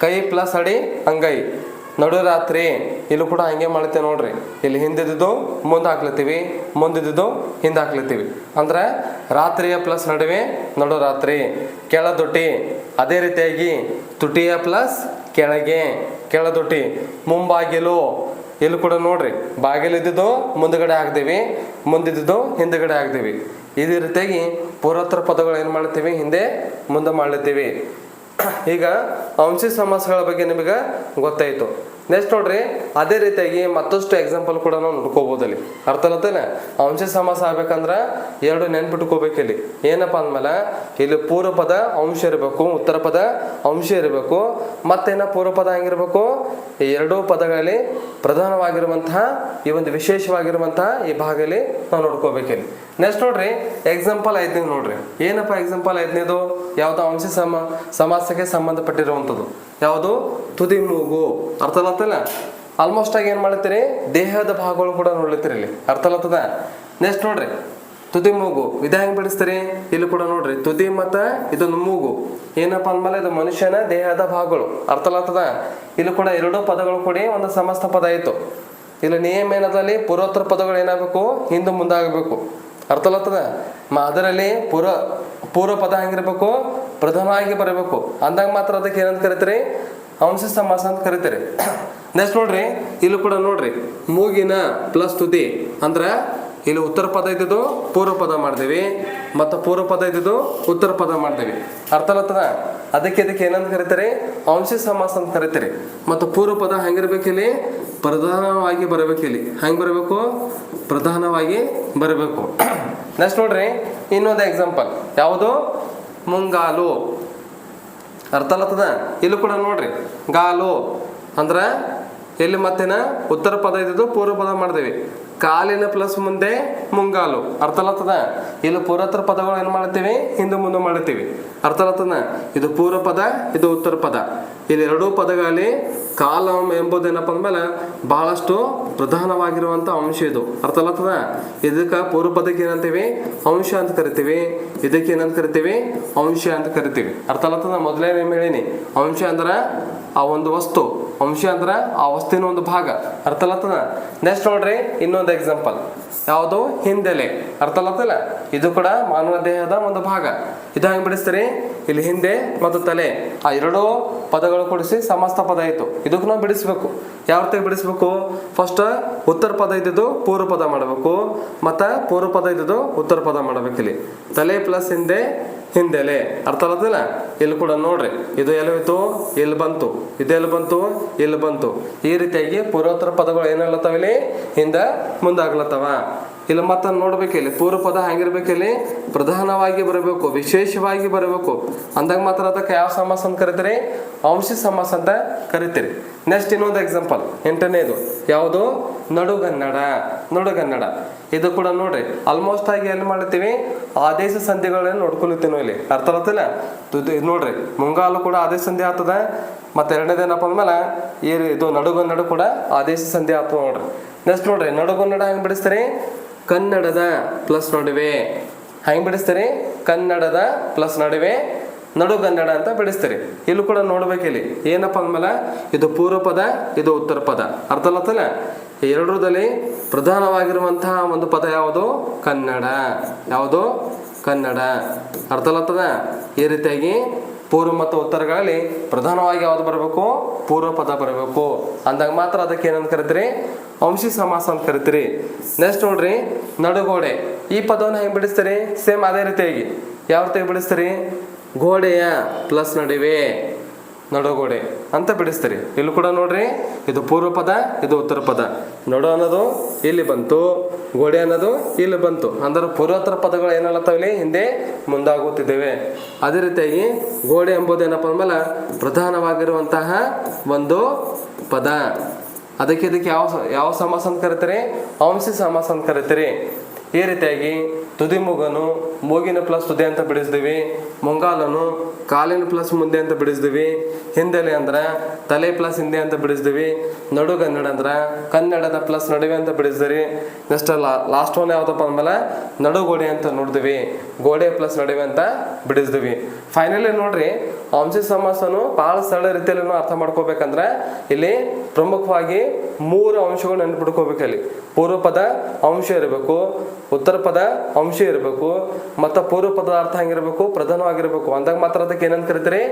[SPEAKER 1] ಕೈ ಪ್ಲಸ್ ಅಡಿ ಅಂಗೈ. ನಡು ರಾತ್ರಿ ಇಲ್ಲೂ ಕೂಡ ಹಂಗೆ ಮಾಡ್ತೇವೆ ನೋಡ್ರಿ. ಇಲ್ಲಿ ಹಿಂದಿದ್ದು ಮುಂದೆ ಹಾಕ್ಲತ್ತೀವಿ, ಮುಂದಿದ್ದು ಹಿಂದೆ ಹಾಕ್ಲತ್ತೀವಿ. ಅಂದ್ರೆ ರಾತ್ರಿಯ ಪ್ಲಸ್ ನಡುವೆ ನಡು ರಾತ್ರಿ. ಕೆಳದೊಟ್ಟಿ ಅದೇ ರೀತಿಯಾಗಿ ತುಟಿಯ ಪ್ಲಸ್ ಕೆಳಗೆ ಕೆಳದೊಟ್ಟಿ. ಮುಂಬಾಗಿಲು ಇಲ್ಲೂ ಕೂಡ ನೋಡ್ರಿ ಬಾಗಿಲಿದ್ದು ಮುಂದುಗಡೆ ಹಾಕ್ತೀವಿ, ಮುಂದಿದ್ದು ಹಿಂದುಗಡೆ ಹಾಕ್ತೀವಿ. ಇದೇ ರೀತಿಯಾಗಿ ಪೂರ್ವೋತ್ತರ ಪದಗಳು ಏನು ಮಾಡ್ತೀವಿ ಹಿಂದೆ ಮುಂದೆ ಮಾಡ್ಲತ್ತೀವಿ. ಈಗ ಅಂಶ ಸಮಾಸಗಳ ಬಗ್ಗೆ ನಿಮಗೆ ಗೊತ್ತಾಯ್ತು. ನೆಕ್ಸ್ಟ್ ನೋಡ್ರಿ ಅದೇ ರೀತಿಯಾಗಿ ಮತ್ತಷ್ಟು ಎಕ್ಸಾಂಪಲ್ ಕೂಡ ನಾವು ನೋಡ್ಕೋಬಹುದು. ಅಲ್ಲಿ ಅರ್ಥ ಆಗತ್ತೇನೆ. ಅಂಶ ಸಮಾಸ ಆಗ್ಬೇಕಂದ್ರೆ ಎರಡು ನೆನ್ಪಿಟ್ಕೋಬೇಕು. ಇಲ್ಲಿ ಏನಪ್ಪಾ ಅಂದ್ಮೇಲೆ ಇಲ್ಲಿ ಪೂರ್ವ ಪದ ಅಂಶ ಇರಬೇಕು, ಉತ್ತರ ಪದ ಅಂಶ ಇರಬೇಕು. ಮತ್ತೇನ ಪೂರ್ವ ಪದ ಹಂಗಿರ್ಬೇಕು, ಈ ಎರಡೂ ಪದಗಳಲ್ಲಿ ಪ್ರಧಾನವಾಗಿರುವಂತಹ ಈ ಒಂದು ವಿಶೇಷವಾಗಿರುವಂತಹ ಈ ಭಾಗದಲ್ಲಿ ನಾವು ನೋಡ್ಕೋಬೇಕಿಲ್ಲಿ. ನೆಕ್ಸ್ಟ್ ನೋಡ್ರಿ ಎಕ್ಸಾಂಪಲ್ 5ನೇದು ನೋಡ್ರಿ. ಏನಪ್ಪ ಎಕ್ಸಾಂಪಲ್ 5ನೇದು? ಯಾವ್ದು ಅಂಶ ಸಮಾಸಕ್ಕೆ ಸಂಬಂಧಪಟ್ಟಿರುವಂಥದ್ದು ಯಾವುದು? ತುದಿ ಮೂಗು. ಅರ್ಥ ಆಗ್ತಲ್ಲ. ಆಲ್ಮೋಸ್ಟ್ ಆಗಿ ಏನ್ ಮಾಡ್ತೀರಿ ದೇಹದ ಭಾಗಗಳು ಕೂಡ ನೋಡ್ಲಿತ್ತೀರಿ ಇಲ್ಲಿ. ಅರ್ಥ ಆಗ್ತದ. ನೆಕ್ಸ್ಟ್ ನೋಡ್ರಿ ತುದಿ ಮೂಗು ಇದು ಹೆಂಗ್ ಬಿಡಿಸ್ತೀರಿ? ಇಲ್ಲಿ ಕೂಡ ನೋಡ್ರಿ ತುದಿ ಮತ್ತ ಇದೊಂದು ಮೂಗು ಏನಪ್ಪಾ ಅಂದ್ಮೇಲೆ ಇದು ಮನುಷ್ಯನ ದೇಹದ ಭಾಗಗಳು. ಅರ್ಥ ಆಗ್ತದ. ಇಲ್ಲಿ ಕೂಡ ಎರಡು ಪದಗಳು ಕೂಡಿ ಒಂದು ಸಮಸ್ತ ಪದ ಆಯ್ತು. ಇಲ್ಲಿ ನಿಯಮ ಏನದಲ್ಲಿ ಪೂರ್ವೋತ್ತರ ಪದಗಳು ಏನಾಗಬೇಕು ಹಿಂದೆ ಮುಂದಾಗಬೇಕು. ಅರ್ಥ ಆಗ್ತದ. ಅದರಲ್ಲಿ ಪೂರ್ವ ಪದ ಹೆಂಗಿರ್ಬೇಕು ಪ್ರಧಾನವಾಗಿ ಬರಬೇಕು. ಅಂದಾಗ ಮಾತ್ರ ಅದಕ್ಕೆ ಏನಂತ ಕರಿತೀರಿ? ಅಂಶ ಸಮಾಸ ಅಂತ ಕರಿತೀರಿ. ನೆಕ್ಸ್ಟ್ ನೋಡ್ರಿ ಇಲ್ಲೂ ಕೂಡ ನೋಡ್ರಿ ಮೂಗಿನ ಪ್ಲಸ್ ತುದಿ ಅಂದ್ರೆ ಇಲ್ಲಿ ಉತ್ತರ ಪದ ಇದ್ದಿದ್ದು ಪೂರ್ವ ಪದ ಮಾಡ್ತೀವಿ, ಮತ್ತು ಪೂರ್ವ ಪದ ಇದ್ದಿದ್ದು ಉತ್ತರ ಪದ ಮಾಡ್ತೀವಿ. ಅರ್ಥ ಆಗ್ತದ. ಅದಕ್ಕೆ ಏನಂತ ಕರಿತೀರಿ? ಅಂಶ ಸಮಾಸ ಅಂತ ಕರಿತೀರಿ. ಮತ್ತು ಪೂರ್ವ ಪದ ಹೆಂಗಿರ್ಬೇಕಿಲ್ಲಿ ಪ್ರಧಾನವಾಗಿ ಬರಬೇಕಿಲ್ಲಿ. ಹೆಂಗ್ ಬರಬೇಕು? ಪ್ರಧಾನವಾಗಿ ಬರಬೇಕು. ನೆಕ್ಸ್ಟ್ ನೋಡ್ರಿ ಇನ್ನೊಂದು ಎಕ್ಸಾಂಪಲ್ ಯಾವುದು? ಮುಂಗಾಲು. ಅರ್ಥ ಆಗ್ತದ. ಇಲ್ಲೂ ಕೂಡ ನೋಡ್ರಿ ಗಾಲು ಅಂದ್ರ ಎಲ್ಲಿ ಮತ್ತೇನ ಉತ್ತರ ಪದ ಇದ್ದು ಪೂರ್ವ ಪದ ಮಾಡ್ದೇವಿ. ಕಾಲಿನ ಪ್ಲಸ್ ಮುಂದೆ ಮುಂಗಾಲು. ಅರ್ಥ ಆಗ್ತದ. ಇಲ್ಲಿ ಪೂರ್ವೋತ್ತರ ಪದಗಳು ಏನ್ ಮಾಡ್ತೀವಿ ಹಿಂದೆ ಮುಂದೆ ಮಾಡ್ತೀವಿ. ಅರ್ಥ ಆಗ್ತದ. ಇದು ಪೂರ್ವ ಪದ, ಇದು ಉತ್ತರ ಪದ. ಇಲ್ಲಿ ಎರಡೂ ಪದಗಳಲ್ಲಿ ಕಾಲ ಎಂಬುದೇನಪ್ಪ ಅಂದ್ಮೇಲೆ ಬಹಳಷ್ಟು ಪ್ರಧಾನವಾಗಿರುವಂತ ಅಂಶ ಇದು. ಅರ್ಥ ಆಗ್ತದ. ಇದಕ್ಕೆ ಪೂರ್ವ ಪದಕ್ಕೆ ಏನಂತೀವಿ? ಅಂಶ ಅಂತ ಕರಿತೀವಿ. ಇದಕ್ಕೆ ಏನಂತ ಕರಿತೀವಿ? ಅಂಶ ಅಂತ ಕರಿತೀವಿ. ಅರ್ಥ ಆಗ್ತದ. ಮೊದಲೇ ಹೇಳಿನಿ ಅಂಶ ಅಂದ್ರ ಆ ಒಂದು ವಸ್ತು, ಅಂಶ ಅಂದ್ರ ಆ ವಸ್ತುವಿನ ಒಂದು ಭಾಗ. ಅರ್ಥ ಆಗ್ತದ. ನೆಕ್ಸ್ಟ್ ನೋಡ್ರಿ ಇನ್ನೊಂದು ಎಕ್ಸಾಂಪಲ್ ಯಾವುದು? ಹಿಂದೆಲೆ. ಅರ್ಥ ಆಗ್ತಲ್ಲ. ಇದು ಕೂಡ ಮಾನವ ದೇಹದ ಒಂದು ಭಾಗ. ಇದು ಹೆಂಗ್ ಬಿಡಿಸ್ತೀರಿ? ಇಲ್ಲಿ ಹಿಂದೆ ಮತ್ತು ತಲೆ ಆ ಎರಡೂ ಪದಗಳು ಕೂಡಿಸಿ ಸಮಸ್ತ ಪದ ಆಯ್ತು. ಇದಕ್ಕೂ ನಾವು ಬಿಡಿಸ್ಬೇಕು. ಯಾವ ರೀತಿ ಬಿಡಿಸ್ಬೇಕು? ಫಸ್ಟ್ ಉತ್ತರ ಪದ ಇದ್ದಿದ್ದು ಪೂರ್ವ ಪದ ಮಾಡಬೇಕು, ಮತ್ತ ಪೂರ್ವ ಪದ ಇದ್ದಿದ್ದು ಉತ್ತರ ಪದ ಮಾಡ್ಬೇಕು. ಇಲ್ಲಿ ತಲೆ ಪ್ಲಸ್ ಹಿಂದೆ ಹಿಂದೆಲೆ. ಅರ್ಥ ಆಗತ್ತಲ್ಲ. ಇಲ್ಲಿ ಕೂಡ ನೋಡ್ರಿ ಇದು ಎಲ್ಲೋಯ್ತು ಇಲ್ಲಿ ಬಂತು, ಇದೆಲ್ಲ ಬಂತು ಇಲ್ಲಿ ಬಂತು. ಈ ರೀತಿಯಾಗಿ ಪೂರ್ವೋತ್ತರ ಪದಗಳು ಏನಾಗ್ಲತ್ತಾವ ಇಲ್ಲಿ ಹಿಂದೆ ಮುಂದಾಗ್ಲತ್ತವ. ಇಲ್ಲಿ ಮತ್ತ ನೋಡ್ಬೇಕು ಇಲ್ಲಿ ಪೂರ್ವ ಪದ ಹೆಂಗಿರ್ಬೇಕಿಲ್ಲಿ ಪ್ರಧಾನವಾಗಿ ಬರಬೇಕು, ವಿಶೇಷವಾಗಿ ಬರಬೇಕು. ಅಂದಾಗ ಮಾತ್ರ ಅದಕ್ಕೆ ಯಾವ ಸಮಾಸ ಅಂತ ಕರಿತೀರಿ? ಅಂಶ ಸಮಾಸ ಅಂತ ಕರಿತೀರಿ. ನೆಕ್ಸ್ಟ್ ಇನ್ನೊಂದು ಎಕ್ಸಾಂಪಲ್ 8ನೇದು ಯಾವುದು? ನಡುಗನ್ನಡ. ನಡುಗನ್ನಡ ಇದು ಕೂಡ ನೋಡ್ರಿ ಆಲ್ಮೋಸ್ಟ್ ಆಗಿ ಎಲ್ಲಿ ಮಾಡ್ತೀವಿ ಆದೇಶ ಸಂಧಿಗಳನ್ನ ನೋಡ್ಕೊಳ್ತೀವಿ ಇಲ್ಲಿ. ಅರ್ಥ ಆಗ್ತಿಲ್ಲ. ನೋಡ್ರಿ ಮುಂಗಾಲು ಕೂಡ ಆದೇಶ ಸಂಧಿ ಆಗ್ತದ. ಮತ್ತೆ ಎರಡನೇದೇನಪ್ಪ ಅಂದ್ಮೇಲೆ ಇದು ನಡುಗನ್ನಡ ಕೂಡ ಆದೇಶ ಸಂಧಿ ಆಗ್ತದ ನೋಡ್ರಿ. ನೆಕ್ಸ್ಟ್ ನೋಡ್ರಿ ನಡುಗನ್ನಡ ಹೆಂಗ್ ಬಿಡಿಸ್ತೀರಿ? ಕನ್ನಡದ ಪ್ಲಸ್ ನಡುವೆ. ಹೆಂಗ್ ಬಿಡಿಸ್ತೀರಿ? ಕನ್ನಡದ ಪ್ಲಸ್ ನಡುವೆ ನಡುಗನ್ನಡ ಅಂತ ಬಿಡಿಸ್ತೀರಿ. ಇಲ್ಲೂ ಕೂಡ ನೋಡ್ಬೇಕಿಲ್ಲಿ ಏನಪ್ಪ ಅಂದ್ಮೇಲೆ ಇದು ಪೂರ್ವ ಪದ, ಇದು ಉತ್ತರ ಪದ. ಅರ್ಥ ಆಗ್ತಲ್ಲ. ಎರಡರಲ್ಲಿ ಪ್ರಧಾನವಾಗಿರುವಂತಹ ಒಂದು ಪದ ಯಾವುದು? ಕನ್ನಡ. ಯಾವುದು? ಕನ್ನಡ. ಅರ್ಥ ಆಗ್ತದ. ಈ ರೀತಿಯಾಗಿ ಪೂರ್ವ ಮತ್ತು ಉತ್ತರಗಳಲ್ಲಿ ಪ್ರಧಾನವಾಗಿ ಯಾವ್ದು ಬರಬೇಕು? ಪೂರ್ವ ಪದ ಬರಬೇಕು. ಅಂದಾಗ ಮಾತ್ರ ಅದಕ್ಕೆ ಏನಂತ ಕರಿತೀರಿ? ಅಂಶಿ ಸಮಾಸ ಅಂತ ಕರಿತೀರಿ. ನೆಕ್ಸ್ಟ್ ನೋಡ್ರಿ ನಡುಗೋಡೆ. ಈ ಪದವನ್ನು ಹೆಂಗ್ ಬಿಡಿಸ್ತೀರಿ? ಸೇಮ್ ಅದೇ ರೀತಿಯಾಗಿ ಯಾವ ರೀತಿಯಾಗಿ ಬಿಡಿಸ್ತೀರಿ? ಗೋಡೆಯ ಪ್ಲಸ್ ನಡುವೆ ನಡುಗೋಡೆ ಅಂತ ಬಿಡಿಸ್ತೀರಿ. ಇಲ್ಲೂ ಕೂಡ ನೋಡ್ರಿ ಇದು ಪೂರ್ವ ಪದ, ಇದು ಉತ್ತರ ಪದ. ನಡು ಅನ್ನೋದು ಇಲ್ಲಿ ಬಂತು, ಗೋಡೆ ಅನ್ನೋದು ಇಲ್ಲಿ ಬಂತು. ಅಂದ್ರೆ ಪೂರ್ವೋತ್ತರ ಪದಗಳು ಏನಾಗ್ಲತ್ತಾವಲ್ಲಿ ಹಿಂದೆ ಮುಂದಾಗುತ್ತಿದ್ದೇವೆ. ಅದೇ ರೀತಿಯಾಗಿ ಗೋಡೆ ಎಂಬುದೇನಪ್ಪ ಅಂದ್ಮೇಲೆ ಪ್ರಧಾನವಾಗಿರುವಂತಹ ಒಂದು ಪದ. ಅದಕ್ಕೆ ಇದಕ್ಕೆ ಯಾವ ಸಮಾಸ ಅಂತ ಕರೀತಾರೆ? ಅಂಶಿ ಸಮಾಸ ಅಂತ ಕರೀತಾರೆ. ಈ ರೀತಿಯಾಗಿ ತುದಿ ಮೂಗನು ಮೂಗಿನ ಪ್ಲಸ್ ತುದಿ ಅಂತ ಬಿಡಿಸಿದ್ವಿ, ಮುಂಗಾಲನು ಕಾಲಿನ ಪ್ಲಸ್ ಮುಂದೆ ಅಂತ ಬಿಡಿಸಿದ್ವಿ, ಹಿಂದೆಲೆ ಅಂದ್ರೆ ತಲೆ ಪ್ಲಸ್ ಹಿಂದೆ ಅಂತ ಬಿಡಿಸಿದ್ವಿ, ನಡುಗನ್ನಡ ಅಂದ್ರೆ ಕನ್ನಡದ ಪ್ಲಸ್ ನಡುವೆ ಅಂತ ಬಿಡಿಸಿದ್ರಿ. ನೆಕ್ಸ್ಟ್ ಲಾಸ್ಟ್ ಒನ್ ಯಾವ್ದಪ್ಪ ಅಂದ್ಮೇಲೆ ನಡುಗೋಡೆ ಅಂತ ನೋಡಿದ್ವಿ, ಗೋಡೆ ಪ್ಲಸ್ ನಡುವೆ ಅಂತ ಬಿಡಿಸಿದ್ವಿ. ಫೈನಲಿ ನೋಡ್ರಿ, ಅಂಶಿ ಸಮಾಸನು ಬಹಳ ಸರಳ ರೀತಿಯಲ್ಲಿ ಅರ್ಥ ಮಾಡ್ಕೋಬೇಕಂದ್ರೆ ಇಲ್ಲಿ ಪ್ರಮುಖವಾಗಿ 3 ಅಂಶಗಳು ನೆನ್ಪಿಡ್ಕೋಬೇಕು. ಅಲ್ಲಿ ಪೂರ್ವ ಪದ ಅಂಶ ಇರಬೇಕು, ಉತ್ತರ ಪದ ಅಂಶ ಇರಬೇಕು, ಮತ್ತು ಪೂರ್ವ ಪದದ ಅರ್ಥ ಹಂಗಿರ್ಬೇಕು, ಪ್ರಧಾನವಾಗಿರ್ಬೇಕು. ಅಂದಾಗ ಮಾತ್ರ ಅದಕ್ಕೆ ಏನಂತ ಕರಿತೀರಿ?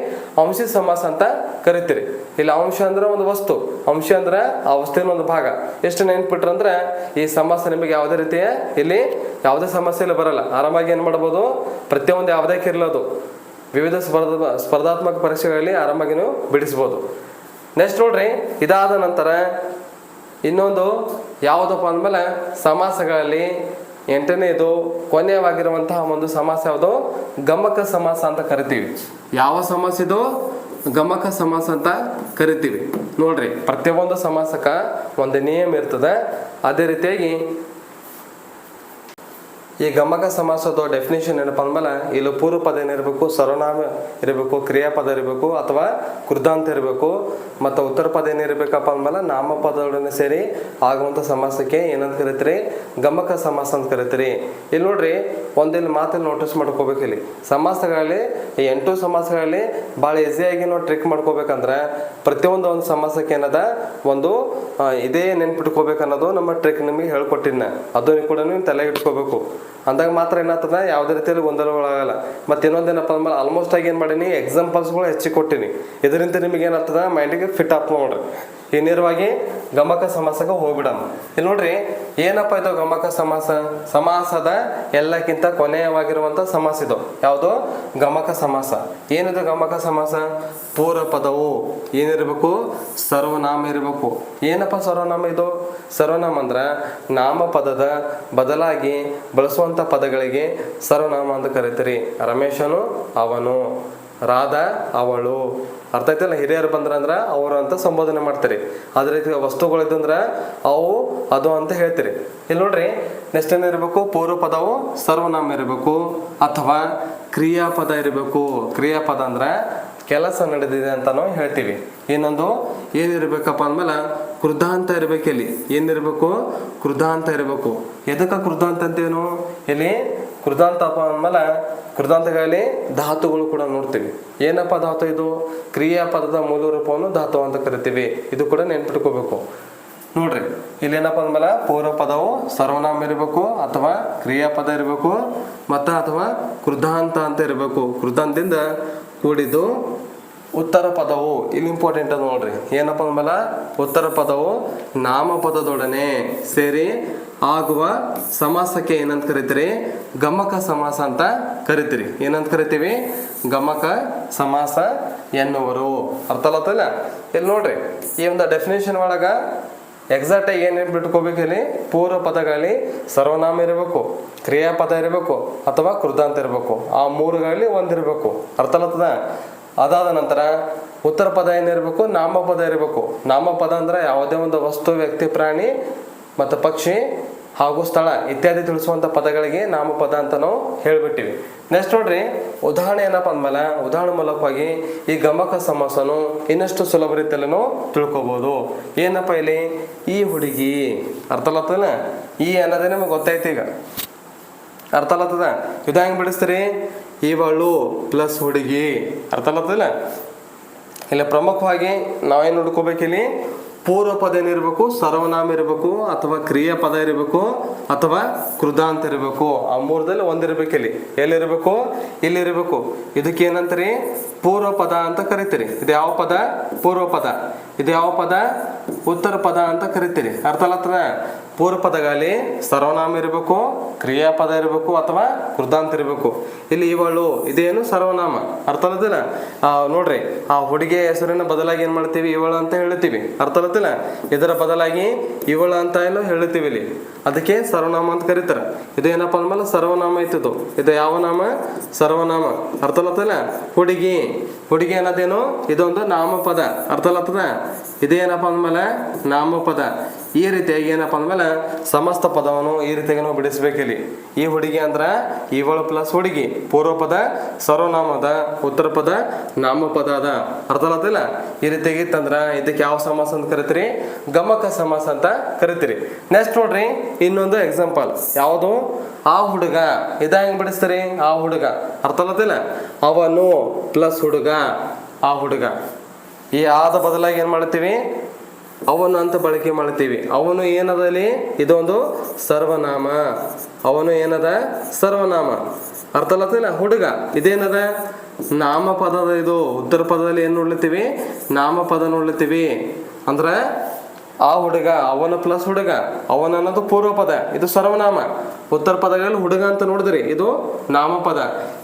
[SPEAKER 1] ಅಂಶಿ ಸಮಾಸ ಅಂತ ಕರಿತೀರಿ. ಇಲ್ಲಿ ಅಂಶ ಅಂದ್ರೆ ಒಂದು ವಸ್ತು, ಅಂಶ ಅಂದ್ರೆ ಆ ವಸ್ತುವಿನ ಒಂದು ಭಾಗ. ಎಷ್ಟು ನೆನ್ಪಿಟ್ರಂದ್ರೆ ಈ ಸಮಾಸ ನಿಮಗೆ ಯಾವುದೇ ರೀತಿಯ ಇಲ್ಲಿ ಯಾವುದೇ ಸಮಸ್ಯೆ ಇಲ್ಲಿ ಬರಲ್ಲ. ಆರಾಮಾಗಿ ಏನ್ ಮಾಡ್ಬೋದು, ಪ್ರತಿಯೊಂದು ಯಾವುದೇ ಇರಲದು ವಿವಿಧ ಸ್ಪರ್ಧಾತ್ಮಕ ಪರೀಕ್ಷೆಗಳಲ್ಲಿ ಆರಾಮಾಗಿ ನೀವು ಬಿಡಿಸ್ಬೋದು. ನೆಕ್ಸ್ಟ್ ನೋಡ್ರಿ, ಇದಾದ ನಂತರ ಇನ್ನೊಂದು ಯಾವುದಪ್ಪ ಅಂದಮೇಲೆ ಸಮಾಸಗಳಲ್ಲಿ 8ನೇದು ಕೊನೆಯವಾಗಿರುವಂತಹ ಒಂದು ಸಮಾಸ ಯಾವುದು? ಗಮಕ ಸಮಾಸ ಅಂತ ಕರಿತೀವಿ. ಯಾವ ಸಮಾಸ ಇದು? ಗಮಕ ಸಮಾಸ ಅಂತ ಕರಿತೀವಿ. ನೋಡ್ರಿ, ಪ್ರತಿಯೊಂದು ಸಮಾಸಕ್ಕ ಒಂದು ನಿಯಮ ಇರ್ತದೆ. ಅದೇ ರೀತಿಯಾಗಿ ಈ ಗಮಕ ಸಮಾಸದ ಡೆಫಿನೇಷನ್ ಏನಪ್ಪ ಅಂದ್ಮೇಲೆ ಇಲ್ಲಿ ಪೂರ್ವ ಪದ ಏನಿರಬೇಕು, ಸರ್ವನಾಮ ಇರಬೇಕು, ಕ್ರಿಯಾಪದ ಇರಬೇಕು ಅಥವಾ ಕೃತಾಂತ ಇರಬೇಕು, ಮತ್ತು ಉತ್ತರ ಪದ ಏನಿರಬೇಕಪ್ಪ ಅಂದ್ಮೇಲೆ ನಾಮಪದಗಳನ್ನ ಸೇರಿ ಆಗುವಂಥ ಸಮಾಸಕ್ಕೆ ಏನಂತ ಕರಿತೀರಿ? ಗಮಕ ಸಮಾಸ ಅಂತ ಕರಿತೀರಿ. ಇಲ್ಲಿ ನೋಡ್ರಿ, ಒಂದಿಲ್ಲಿ ಮಾತಲ್ಲಿ ನೋಟಿಸ್ ಮಾಡ್ಕೋಬೇಕು. ಇಲ್ಲಿ ಸಮಾಸಗಳಲ್ಲಿ ಈ 8 ಸಮಾಸಗಳಲ್ಲಿ ಭಾಳ ಈಸಿಯಾಗಿ ನಾವು ಟ್ರಿಕ್ ಮಾಡ್ಕೋಬೇಕಂದ್ರೆ ಪ್ರತಿಯೊಂದು ಸಮಾಸಕ್ಕೆ ಏನದ ಒಂದು ಇದೇ ನೆನ್ಪಿಟ್ಕೋಬೇಕು ಅನ್ನೋದು ನಮ್ಮ ಟ್ರಿಕ್ ನಿಮಗೆ ಹೇಳ್ಕೊಟ್ಟಿನ. ಅದನ್ನು ಕೂಡ ನೀವು ತಲೆಗೆ ಇಟ್ಕೋಬೇಕು. ಅಂದಾಗ ಮಾತ್ರ ಏನಾಗ್ತದ, ಯಾವುದೇ ರೀತಿಯಲ್ಲಿ ಗೊಂದಲಗಳಾಗಲ್ಲ. ಮತ್ತೆ ಇನ್ನೊಂದೇನಪ್ಪ ಅಂದ್ಮೇಲೆ ಆಲ್ಮೋಸ್ಟ್ ಆಗಿ ಏನು ಮಾಡೀನಿ, ಎಕ್ಸಾಂಪಲ್ಸ್ಗಳು ಹೆಚ್ಚಿಗೆ ಕೊಟ್ಟಿನಿ. ಇದರಿಂದ ನಿಮಗೆ ಏನಾಗ್ತದ, ಮೈಂಡಿಗೆ ಫಿಟ್ ಆಪ್ ನೋಡ್ರಿ. ಈ ನೇರವಾಗಿ ಗಮಕ ಸಮಾಸಕ್ಕೆ ಹೋಗ್ಬಿಡಮ್ಮ. ಇಲ್ಲಿ ನೋಡ್ರಿ, ಏನಪ್ಪ ಇದು ಗಮಕ ಸಮಾಸ? ಸಮಾಸದ ಎಲ್ಲಕ್ಕಿಂತ ಕೊನೆಯವಾಗಿರುವಂಥ ಸಮಾಸ ಇದು ಯಾವುದು? ಗಮಕ ಸಮಾಸ. ಏನಿದು ಗಮಕ ಸಮಾಸ? ಪೂರ್ವ ಪದವು ಏನಿರಬೇಕು? ಸರ್ವನಾಮ ಇರಬೇಕು. ಏನಪ್ಪ ಸರ್ವನಾಮ ಇದು? ಸರ್ವನಾಮ ಅಂದ್ರೆ ನಾಮಪದದ ಬದಲಾಗಿ ಬಳಸುವಂಥ ಪದಗಳಿಗೆ ಸರ್ವನಾಮ ಅಂತ ಕರಿತೀರಿ. ರಮೇಶನು ಅವನು, ರಾಧ ಅವಳು. ಅರ್ಥ ಆಯ್ತಲ್ಲ? ಹಿರಿಯರು ಬಂದ್ರಂದ್ರೆ ಅವರು ಅಂತ ಸಂಬೋಧನೆ ಮಾಡ್ತೀರಿ. ಅದೇ ರೀತಿ ವಸ್ತುಗಳಿದ್ದಂದ್ರೆ ಅವು ಅದು ಅಂತ ಹೇಳ್ತೀರಿ. ಇಲ್ಲಿ ನೋಡ್ರಿ, ನೆಕ್ಸ್ಟ್ ಏನಿರಬೇಕು? ಪೂರ್ವ ಪದವು ಸರ್ವನಾಮ ಇರಬೇಕು ಅಥವಾ ಕ್ರಿಯಾಪದ ಇರಬೇಕು. ಕ್ರಿಯಾಪದ ಅಂದ್ರೆ ಕೆಲಸ ನಡೆದಿದೆ ಅಂತ ನಾವು ಹೇಳ್ತೀವಿ. ಇನ್ನೊಂದು ಏನಿರ್ಬೇಕಪ್ಪ ಅಂದ್ಮೇಲೆ ಕೃತಾಂತ ಇರ್ಬೇಕು. ಇಲ್ಲಿ ಏನಿರ್ಬೇಕು? ಕೃತಾಂತ ಇರಬೇಕು. ಎದಕ್ಕೆ ಕೃತಾಂತ ಅಂತೇನು? ಇಲ್ಲಿ ಕೃತಾಂತಪ್ಪ ಅಂದ್ಮೇಲೆ ಕೃತಾಂತಗಳಲ್ಲಿ ಧಾತುಗಳು ಕೂಡ ನೋಡ್ತೀವಿ. ಏನಪ್ಪ ಧಾತು ಇದು? ಕ್ರಿಯಾಪದದ ಮೂಲ ರೂಪವನ್ನು ಧಾತು ಅಂತ ಕರಿತೀವಿ. ಇದು ಕೂಡ ನೆನ್ಪಿಟ್ಕೋಬೇಕು. ನೋಡ್ರಿ, ಇಲ್ಲಿ ಏನಪ್ಪ ಅಂದ್ಮೇಲೆ ಪೂರ್ವ ಪದವು ಸರ್ವನಾಮ ಇರಬೇಕು ಅಥವಾ ಕ್ರಿಯಾಪದ ಇರಬೇಕು ಅಥವಾ ಕೃತಾಂತ ಅಂತ ಇರಬೇಕು. ಕೃತಾಂತದಿಂದ ಕೂಡಿದ್ದು ಉತ್ತರ ಪದವು ಇಲ್ಲಿ ಇಂಪಾರ್ಟೆಂಟ್ ಅದು. ನೋಡ್ರಿ, ಏನಪ್ಪ ಅಂದ್ಮೇಲೆ ಉತ್ತರ ಪದವು ನಾಮಪದದೊಡನೆ ಸೇರಿ ಆಗುವ ಸಮಾಸಕ್ಕೆ ಏನಂತ ಕರಿತೀರಿ? ಗಮಕ ಸಮಾಸ ಅಂತ ಕರಿತೀರಿ. ಏನಂತ ಕರಿತೀವಿ? ಗಮಕ ಸಮಾಸ ಎನ್ನುವರು. ಅರ್ಥ ಆಗತ್ತಲ್ಲ? ಇಲ್ಲಿ ನೋಡ್ರಿ, ಈ ಒಂದು ಡೆಫಿನೇಷನ್ ಒಳಗ ಎಕ್ಸಾಕ್ಟ್ ಆಗಿ ಏನೇನು ಬಿಟ್ಕೋಬೇಕು? ಇಲ್ಲಿ ಪೂರ್ವ ಪದಗಳಲ್ಲಿ ಸರ್ವನಾಮ ಇರಬೇಕು, ಕ್ರಿಯಾಪದ ಇರಬೇಕು ಅಥವಾ ಕೃತಾಂತ ಇರಬೇಕು. ಆ 3ಗಳಲ್ಲಿ ಒಂದಿರಬೇಕು. ಅರ್ಥ ಆಗ್ತದ? ಅದಾದ ನಂತರ ಉತ್ತರ ಪದ ಏನಿರಬೇಕು? ನಾಮಪದ ಇರಬೇಕು. ನಾಮಪದ ಅಂದ್ರೆ ಯಾವುದೇ ಒಂದು ವಸ್ತು, ವ್ಯಕ್ತಿ, ಪ್ರಾಣಿ ಮತ್ತು ಪಕ್ಷಿ ಹಾಗೂ ಸ್ಥಳ ಇತ್ಯಾದಿ ತಿಳಿಸುವಂಥ ಪದಗಳಿಗೆ ನಾಮಪದ ಅಂತ ನಾವು ಹೇಳ್ಬಿಟ್ಟಿವಿ. ನೆಕ್ಸ್ಟ್ ನೋಡ್ರಿ, ಉದಾಹರಣೆ ಏನಪ್ಪ ಅಂದ್ಮೇಲೆ ಉದಾಹರಣೆ ಮೂಲಕವಾಗಿ ಈ ಗಮಕ ಸಮಾಸನು ಇನ್ನಷ್ಟು ಸುಲಭ ರೀತಿಯಲ್ಲೂ ತಿಳ್ಕೊಬೋದು. ಏನಪ್ಪ ಇಲ್ಲಿ? ಈ ಹುಡುಗಿ. ಅರ್ಥ ಆಗ್ತದ? ಈ ಅನ್ನೋದೇ ನಮಗೆ ಗೊತ್ತೈತಿ. ಈಗ ಅರ್ಥ ಆಗ್ತದ? ಇದು ಹೆಂಗೆ ಬಿಡಿಸ್ತೀರಿ? ಇವಳು ಪ್ಲಸ್ ಹುಡುಗಿ. ಅರ್ಥ ಆಗ್ತದಿಲ್ಲ? ಇಲ್ಲಿ ಪ್ರಮುಖವಾಗಿ ನಾವೇನು ನೋಡ್ಕೋಬೇಕಿಲ್ಲಿ? ಪೂರ್ವ ಪದ ಏನಿರಬೇಕು? ಸರ್ವನಾಮ ಇರಬೇಕು ಅಥವಾ ಕ್ರಿಯಾಪದ ಇರಬೇಕು ಅಥವಾ ಕೃತಾಂತ ಇರಬೇಕು. ಆ 3ರಲ್ಲಿ ಒಂದಿರಬೇಕು. ಇಲ್ಲಿ ಎಲ್ಲಿರಬೇಕು? ಇಲ್ಲಿರಬೇಕು. ಇದಕ್ಕೆ ಏನಂತೀರಿ? ಪೂರ್ವ ಪದ ಅಂತ ಕರಿತೀರಿ. ಇದು ಯಾವ ಪದ? ಪೂರ್ವ ಪದ. ಇದು ಯಾವ ಪದ? ಉತ್ತರ ಪದ ಅಂತ ಕರಿತೀರಿ. ಅರ್ಥ ಆಗ್ತದ? ಪೂರ್ವ ಪದಗಳಲ್ಲಿ ಸರ್ವನಾಮ ಇರಬೇಕು, ಕ್ರಿಯಾಪದ ಇರಬೇಕು ಅಥವಾ ಕೃತಾಂತ ಇರಬೇಕು. ಇಲ್ಲಿ ಇವಳು ಇದೇನು? ಸರ್ವನಾಮ. ಅರ್ಥ ಆಗತ್ತಿಲ್ಲ? ನೋಡ್ರಿ, ಆ ಹುಡುಗಿಯ ಹೆಸರಿನ ಬದಲಾಗಿ ಏನ್ ಮಾಡ್ತೀವಿ? ಇವಳು ಅಂತ ಹೇಳ್ತೀವಿ. ಅರ್ಥ ಆಗತ್ತಿಲ್ಲ? ಇದರ ಬದಲಾಗಿ ಇವಳು ಅಂತ ಎಲ್ಲ ಹೇಳ್ತೀವಿ. ಇಲ್ಲಿ ಅದಕ್ಕೆ ಸರ್ವನಾಮ ಅಂತ ಕರೀತಾರ. ಇದು ಏನಪ್ಪ ಅಂದ್ಮೇಲೆ ಸರ್ವನಾಮ ಐತದು. ಇದು ಯಾವ ನಾಮ? ಸರ್ವನಾಮ. ಅರ್ಥ ಆಗತ್ತಿಲ್ಲ? ಹುಡುಗಿ. ಹುಡುಗಿ ಅನ್ನೋದೇನು? ಇದೊಂದು ನಾಮಪದ. ಅರ್ಥ ಆಗ್ತದ? ಇದೇನಪ್ಪ ಅಂದಮೇಲೆ ನಾಮಪದ. ಈ ರೀತಿಯಾಗಿ ಏನಪ್ಪ ಅಂದಮೇಲೆ ಸಮಸ್ತ ಪದವನ್ನು ಈ ರೀತಿಯಾಗಿ ನಾವು ಬಿಡಿಸ್ಬೇಕಿಲ್ಲಿ. ಈ ಹುಡುಗಿ ಅಂದ್ರೆ ಇವಳು ಪ್ಲಸ್ ಹುಡುಗಿ, ಪೂರ್ವ ಪದ ಸರ್ವನಾಮದ, ಉತ್ತರ ಪದ ನಾಮಪದ ಅದ. ಅರ್ಥ ಆಗತ್ತಿಲ್ಲ? ಈ ರೀತಿಯಾಗಿ ಇತ್ತಂದ್ರ ಇದಕ್ಕೆ ಯಾವ ಸಮಾಸ ಅಂತ ಕರಿತೀರಿ? ಗಮಕ ಸಮಾಸ ಅಂತ ಕರಿತೀರಿ. ನೆಕ್ಸ್ಟ್ ನೋಡ್ರಿ ಇನ್ನೊಂದು ಎಕ್ಸಾಂಪಲ್. ಯಾವುದು? ಆ ಹುಡುಗ. ಇದ ಹೆಂಗ್ ಬಿಡಿಸ್ತೀರಿ? ಆ ಹುಡುಗ. ಅರ್ಥ ಆಗತ್ತಿಲ್ಲ? ಅವನು ಪ್ಲಸ್ ಹುಡುಗ, ಆ ಹುಡುಗ. ಈ ಆದ ಬದಲಾಗಿ ಏನ್ ಮಾಡ್ತೀವಿ? ಅವನು ಅಂತ ಬಳಕೆ ಮಾಡ್ತೀವಿ. ಅವನು ಏನದಲ್ಲಿ? ಇದೊಂದು ಸರ್ವನಾಮ. ಅವನು ಏನದ? ಸರ್ವನಾಮ. ಅರ್ಥ ಆಗತ್ತಿಲ್ಲ? ಹುಡುಗ ಇದೇನದ? ನಾಮಪದದ. ಇದು ಉತ್ತರ ಪದದಲ್ಲಿ ಏನು ನೋಡ್ಲತ್ತೀವಿ? ನಾಮಪದ ನೋಡ್ಲತ್ತೀವಿ. ಅಂದ್ರೆ ಆ ಹುಡುಗ, ಅವನ ಪ್ಲಸ್ ಹುಡುಗ. ಅವನ ಅನ್ನೋದು ಪೂರ್ವ ಪದ, ಇದು ಸರ್ವನಾಮ. ಉತ್ತರ ಪದಗಳಲ್ಲಿ ಹುಡುಗ ಅಂತ ನೋಡಿದ್ರಿ, ಇದು ನಾಮಪದ.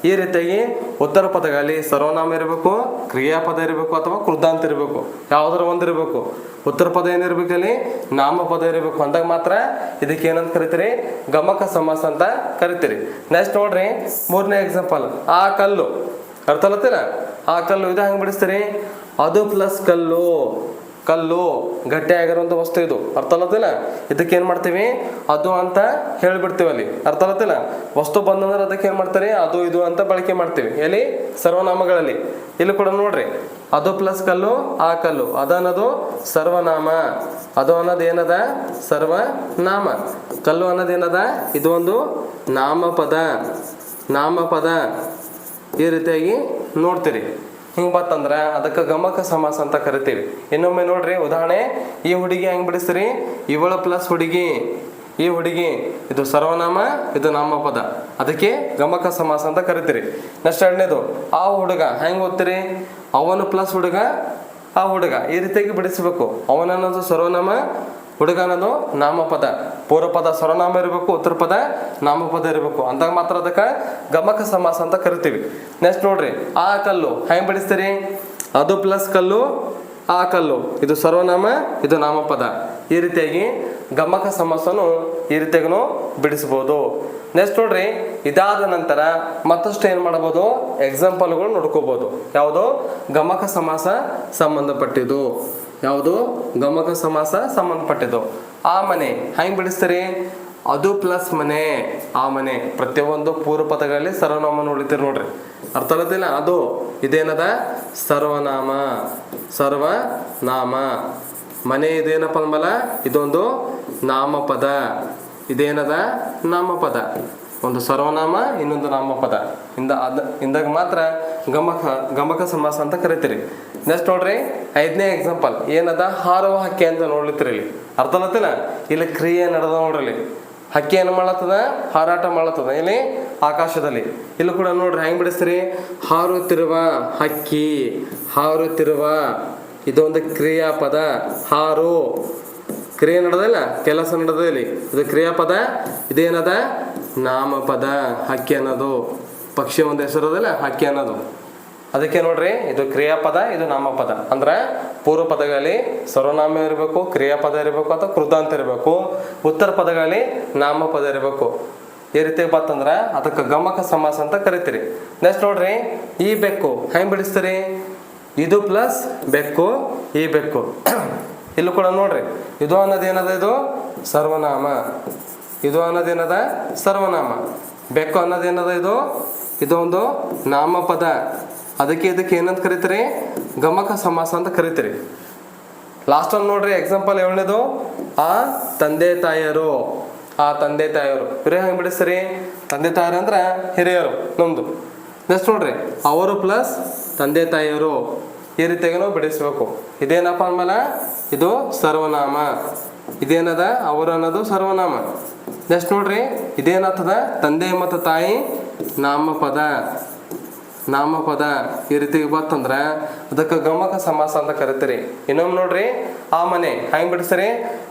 [SPEAKER 1] ಈ ರೀತಿಯಾಗಿ ಉತ್ತರ ಪದಗಳಲ್ಲಿ ಸರ್ವನಾಮ ಇರಬೇಕು, ಕ್ರಿಯಾಪದ ಇರಬೇಕು ಅಥವಾ ಕೃದಾಂತ ಇರಬೇಕು. ಯಾವ್ದಾರ ಒಂದಿರಬೇಕು. ಉತ್ತರ ಪದ ಏನಿರ್ಬೇಕಲ್ಲಿ? ನಾಮಪದ ಇರಬೇಕು. ಅಂದಾಗ ಮಾತ್ರ ಇದಕ್ಕೆ ಏನಂತ ಕರಿತೀರಿ? ಗಮಕ ಸಮಾಸ ಅಂತ ಕರಿತೀರಿ. ನೆಕ್ಸ್ಟ್ ನೋಡ್ರಿ ಮೂರನೇ ಎಕ್ಸಾಂಪಲ್. ಆ ಕಲ್ಲು. ಅರ್ಥ ಆಗತ್ತಿಲ್ಲ? ಆ ಕಲ್ಲು. ಇದು ಹೆಂಗೆ ಬಿಡಿಸ್ತೀರಿ? ಅದು ಪ್ಲಸ್ ಕಲ್ಲು. ಕಲ್ಲು ಗಟ್ಟಿಯಾಗಿರುವಂಥ ವಸ್ತು ಇದು. ಅರ್ಥ ಆಗತ್ತಿಲ್ಲ? ಇದಕ್ಕೆ ಏನು ಮಾಡ್ತೀವಿ? ಅದು ಅಂತ ಹೇಳಿಬಿಡ್ತೀವಿ ಅಲ್ಲಿ. ಅರ್ಥ ಆಗತ್ತಿಲ್ಲ? ವಸ್ತು ಬಂದಂದ್ರೆ ಅದಕ್ಕೆ ಏನು ಮಾಡ್ತೀರಿ? ಅದು ಇದು ಅಂತ ಬಳಕೆ ಮಾಡ್ತೀವಿ. ಎಲ್ಲಿ? ಸರ್ವನಾಮಗಳಲ್ಲಿ. ಇಲ್ಲಿ ಕೂಡ ನೋಡ್ರಿ, ಅದು ಪ್ಲಸ್ ಕಲ್ಲು, ಆ ಕಲ್ಲು. ಅದನ್ನೋದು ಸರ್ವನಾಮ. ಅದು ಅನ್ನೋದು ಏನದ? ಸರ್ವನಾಮ. ಕಲ್ಲು ಅನ್ನೋದು ಏನದ? ಇದು ಒಂದು ನಾಮಪದ. ನಾಮಪದ. ಈ ರೀತಿಯಾಗಿ ನೋಡ್ತೀರಿ. ಹಿಂಗೆ ಬತ್ತಂದ್ರೆ ಅದಕ್ಕೆ ಗಮಕ ಸಮಾಸ ಅಂತ ಕರಿತೀವಿ. ಇನ್ನೊಮ್ಮೆ ನೋಡ್ರಿ ಉದಾಹರಣೆ. ಈ ಹುಡುಗಿ ಹೆಂಗೆ ಬಿಡಿಸ್ತೀರಿ? ಇವಳು ಪ್ಲಸ್ ಹುಡುಗಿ, ಈ ಹುಡುಗಿ. ಇದು ಸರ್ವನಾಮ, ಇದು ನಾಮಪದ. ಅದಕ್ಕೆ ಗಮಕ ಸಮಾಸ ಅಂತ ಕರಿತೀರಿ. ನೆಕ್ಸ್ಟ್ ಎರಡನೇದು ಆ ಹುಡುಗ. ಹೆಂಗೆ ಓದ್ತೀರಿ? ಅವನು ಪ್ಲಸ್ ಹುಡುಗ, ಆ ಹುಡುಗ. ಈ ರೀತಿಯಾಗಿ ಬಿಡಿಸ್ಬೇಕು. ಅವನ ಅನ್ನೋದು ಸರ್ವನಾಮ, ಹುಡುಗ ಅನ್ನೋದು ನಾಮಪದ. ಪೂರ್ವ ಪದ ಸರ್ವನಾಮ ಇರಬೇಕು, ಉತ್ತರ ಪದ ನಾಮಪದ ಇರಬೇಕು. ಅಂದಾಗ ಮಾತ್ರ ಅದಕ್ಕೆ ಗಮಕ ಸಮಾಸ ಅಂತ ಕರಿತೀವಿ. ನೆಕ್ಸ್ಟ್ ನೋಡ್ರಿ ಆ ಕಲ್ಲು. ಹೆಂಗೆ ಬಿಡಿಸ್ತೀರಿ? ಅದು ಪ್ಲಸ್ ಕಲ್ಲು, ಆ ಕಲ್ಲು. ಇದು ಸರ್ವನಾಮ, ಇದು ನಾಮಪದ. ಈ ರೀತಿಯಾಗಿ ಗಮಕ ಸಮಾಸನು ಈ ರೀತಿಯಾಗೂ ಬಿಡಿಸ್ಬೋದು. ನೆಕ್ಸ್ಟ್ ನೋಡ್ರಿ ಇದಾದ ನಂತರ ಮತ್ತಷ್ಟು ಏನು ಮಾಡಬಹುದು? ಎಕ್ಸಾಂಪಲ್ಗಳು ನೋಡ್ಕೋಬಹುದು. ಯಾವುದು? ಗಮಕ ಸಮಾಸ ಸಂಬಂಧಪಟ್ಟಿದ್ದು. ಯಾವುದು? ಗಮಕ ಸಮಾಸ ಸಂಬಂಧಪಟ್ಟಿದ್ದು. ಆ ಮನೆ. ಹೆಂಗೆ ಬಿಡಿಸ್ತೀರಿ? ಅದು ಪ್ಲಸ್ ಮನೆ, ಆ ಮನೆ. ಪ್ರತಿಯೊಂದು ಪೂರ್ವ ಪದಗಳಲ್ಲಿ ಸರ್ವನಾಮ ನೋಡ್ತೀರಿ ನೋಡ್ರಿ. ಅರ್ಥ ಆಗತ್ತಿಲ್ಲ? ಅದು ಇದೇನದ? ಸರ್ವನಾಮ. ಸರ್ವನಾಮ. ಮನೆ ಇದೇನಪ್ಪ ಅಂದ್ಮೇಲೆ ಇದೊಂದು ನಾಮಪದ. ಇದೇನದ? ನಾಮಪದ. ಒಂದು ಸರ್ವನಾಮ, ಇನ್ನೊಂದು ನಾಮಪದ. ಇಂದಾಗ ಮಾತ್ರ ಗಮಕ ಸಮಾಸ ಅಂತ ಕರಿತೀರಿ. ನೆಕ್ಸ್ಟ್ ನೋಡ್ರಿ ಐದನೇ ಎಕ್ಸಾಂಪಲ್. ಏನದ? ಹಾರುವ ಹಕ್ಕಿ ಅಂತ ನೋಡ್ಲಿತ್ರಿ ಇಲ್ಲಿ. ಅರ್ಥ ಆಗತ್ತಿಲ್ಲ? ಇಲ್ಲಿ ಕ್ರಿಯೆ ನಡೆದ ನೋಡ್ರಿ. ಹಕ್ಕಿ ಏನು ಮಾಡತ್ತದ? ಹಾರಾಟ ಮಾಡತ್ತದ ಇಲ್ಲಿ ಆಕಾಶದಲ್ಲಿ. ಇಲ್ಲಿ ಕೂಡ ನೋಡ್ರಿ ಹೆಂಗೆ ಬಿಡಿಸ್ತೀರಿ? ಹಾರುತ್ತಿರುವ ಹಕ್ಕಿ, ಹಾರುತ್ತಿರುವ. ಇದೊಂದು ಕ್ರಿಯಾಪದ. ಹಾರು ಕ್ರಿಯೆ ನಡೆದಿಲ್ಲ, ಕೆಲಸ ನಡೆದಲ್ಲಿ. ಇದು ಕ್ರಿಯಾಪದ. ಇದೇನದ? ನಾಮಪದ. ಹಕ್ಕಿ ಅನ್ನೋದು ಪಕ್ಷಿ ಒಂದು ಹೆಸರದಲ್ಲ, ಹಕ್ಕಿ ಅನ್ನೋದು. ಅದಕ್ಕೆ ನೋಡ್ರಿ ಇದು ಕ್ರಿಯಾಪದ, ಇದು ನಾಮಪದ. ಅಂದ್ರೆ ಪೂರ್ವ ಪದಗಳಲ್ಲಿ ಸರ್ವನಾಮ ಇರಬೇಕು, ಕ್ರಿಯಾಪದ ಇರಬೇಕು ಅಥವಾ ಕೃದಾಂತ ಇರಬೇಕು. ಉತ್ತರ ಪದಗಳಲ್ಲಿ ನಾಮಪದ ಇರಬೇಕು. ಈ ರೀತಿ ಬತ್ತಂದ್ರೆ ಅದಕ್ಕೆ ಗಮಕ ಸಮಾಸ ಅಂತ ಕರಿತೀರಿ. ನೆಕ್ಸ್ಟ್ ನೋಡ್ರಿ ಈ ಬೆಕ್ಕು. ಹೆಂಗೆ ಬಿಡಿಸ್ತೀರಿ? ಇದು ಪ್ಲಸ್ ಬೆಕ್ಕು, ಈ ಬೆಕ್ಕು. ಇಲ್ಲೂ ಕೂಡ ನೋಡ್ರಿ ಇದು ಅನ್ನೋದೇನದ? ಇದು ಸರ್ವನಾಮ. ಇದು ಅನ್ನೋದೇನದ? ಸರ್ವನಾಮ. ಬೆಕ್ಕು ಅನ್ನೋದೇನದ? ಇದು ಒಂದು ನಾಮಪದ. ಅದಕ್ಕೆ ಇದಕ್ಕೆ ಏನಂತ ಕರಿತೀರಿ? ಗಮಕ ಸಮಾಸ ಅಂತ ಕರಿತೀರಿ. ಲಾಸ್ಟ್ ಒಂದು ನೋಡ್ರಿ ಎಕ್ಸಾಂಪಲ್ ಏಳನೇದು. ಆ ತಂದೆ ತಾಯಿಯರು. ಆ ತಂದೆ ತಾಯಿಯರು. ಹಿರಿಯ ಹೆಂಗೆ ಬಿಡಿಸ್ತೀರಿ? ತಂದೆ ತಾಯಿಯರು ಅಂದ್ರೆ ಹಿರಿಯರು ನಮ್ದು. ನೆಕ್ಸ್ಟ್ ನೋಡ್ರಿ ಅವರು ಪ್ಲಸ್ ತಂದೆ ತಾಯಿಯರು. ಈ ರೀತಿಯಾಗಿ ನಾವು ಬಿಡಿಸ್ಬೇಕು. ಇದೇನಪ್ಪ ಅಂದ್ಮೇಲೆ ಇದು ಸರ್ವನಾಮ. ಇದೇನದ? ಅವರು ಅನ್ನೋದು ಸರ್ವನಾಮ. ನೆಕ್ಸ್ಟ್ ನೋಡ್ರಿ ಇದೇನಾಗ್ತದ? ತಂದೆ ಮತ್ತು ತಾಯಿ ನಾಮಪದ. ನಾಮಪದ. ಈ ರೀತಿ ಬರ್ತಂದ್ರೆ ಅದಕ್ಕೆ ಗಮಕ ಸಮಾಸ ಅಂತ ಕರಿತೀರಿ. ಇನ್ನೊಮ್ಮೆ ನೋಡ್ರಿ ಆ ಮನೆ. ಹೆಂಗೆ ಬಿಡಿಸ್ರಿ?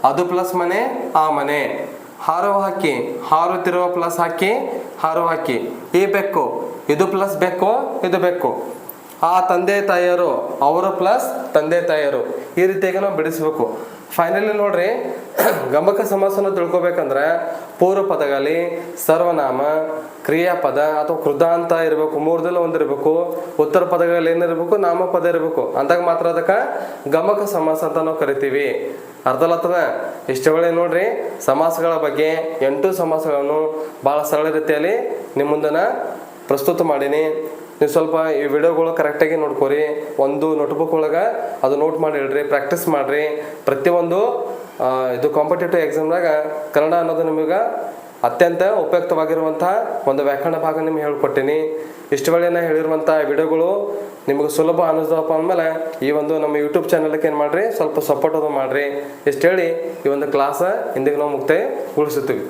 [SPEAKER 1] ಅದು ಪ್ಲಸ್ ಮನೆ, ಆ ಮನೆ. ಹಾರುವ ಹಕ್ಕಿ. ಹಾರುತ್ತಿರುವ ಪ್ಲಸ್ ಹಕ್ಕಿ, ಹಾರುವ ಹಕ್ಕಿ. ಈ ಬೆಕ್ಕು. ಇದು ಪ್ಲಸ್ ಬೆಕ್ಕು, ಇದು ಬೆಕ್ಕು. ಆ ತಂದೆ ತಾಯಿಯರು. ಅವರು ಪ್ಲಸ್ ತಂದೆ ತಾಯಿಯರು. ಈ ರೀತಿಯಾಗಿ ನಾವು ಬಿಡಿಸ್ಬೇಕು. ಫೈನಲಿ ನೋಡ್ರಿ ಗಮಕ ಸಮಾಸನ ತಿಳ್ಕೊಬೇಕಂದ್ರೆ ಪೂರ್ವ ಪದಗಳಲ್ಲಿ ಸರ್ವನಾಮ, ಕ್ರಿಯಾಪದ ಅಥವಾ ಕೃದಾಂತ ಇರಬೇಕು, ಮೂರದಲ್ಲಿ ಒಂದಿರಬೇಕು. ಉತ್ತರ ಪದಗಳಲ್ಲಿ ಏನಿರಬೇಕು, ನಾಮಪದ ಇರಬೇಕು. ಅಂದಾಗ ಮಾತ್ರ ಅದಕ್ಕೆ ಗಮಕ ಸಮಾಸ ಅಂತ ನಾವು ಕರಿತೀವಿ. ಅರ್ಥಲತ್ತದ ಇಷ್ಟಗಳೇ ನೋಡ್ರಿ ಸಮಾಸಗಳ ಬಗ್ಗೆ 8 ಸಮಾಸಗಳನ್ನು ಭಾಳ ಸರಳ ರೀತಿಯಲ್ಲಿ ನಿಮ್ಮ ಮುಂದೆ ಪ್ರಸ್ತುತ ಮಾಡೀನಿ. ನೀವು ಸ್ವಲ್ಪ ಈ ವಿಡಿಯೋಗಳು ಕರೆಕ್ಟಾಗಿ ನೋಡ್ಕೊರಿ. ಒಂದು ನೋಟ್ಬುಕ್ ಒಳಗೆ ಅದು ನೋಟ್ ಮಾಡಿ ಇಡ್ರಿ, ಪ್ರಾಕ್ಟೀಸ್ ಮಾಡಿರಿ. ಪ್ರತಿಯೊಂದು ಇದು ಕಾಂಪಿಟೇಟಿವ್ ಎಕ್ಸಾಮ್ನಾಗ ಕನ್ನಡ ಅನ್ನೋದು ನಿಮಗೆ ಅತ್ಯಂತ ಉಪಯುಕ್ತವಾಗಿರುವಂತಹ ಒಂದು ವ್ಯಾಕರಣ ಭಾಗ ನಿಮ್ಗೆ ಹೇಳ್ಕೊಟ್ಟೀನಿ. ಇಷ್ಟು ವೇಳೆ ನಾ ಹೇಳಿರುವಂಥ ವಿಡಿಯೋಗಳು ನಿಮಗೆ ಸುಲಭ ಅನ್ನಿಸ್ದಪ್ಪ ಅಂದಮೇಲೆ ಈ ಒಂದು ನಮ್ಮ ಯೂಟ್ಯೂಬ್ ಚಾನಲ್ಗೆ ಏನು ಮಾಡಿರಿ, ಸ್ವಲ್ಪ ಸಪೋರ್ಟ್ ಅದು ಮಾಡಿರಿ. ಇಷ್ಟು ಹೇಳಿ ಈ ಒಂದು ಕ್ಲಾಸ ಇಂದಿಗೆ ನಾವು ಮುಕ್ತಾಯಗೊಳಿಸುತ್ತೀವಿ.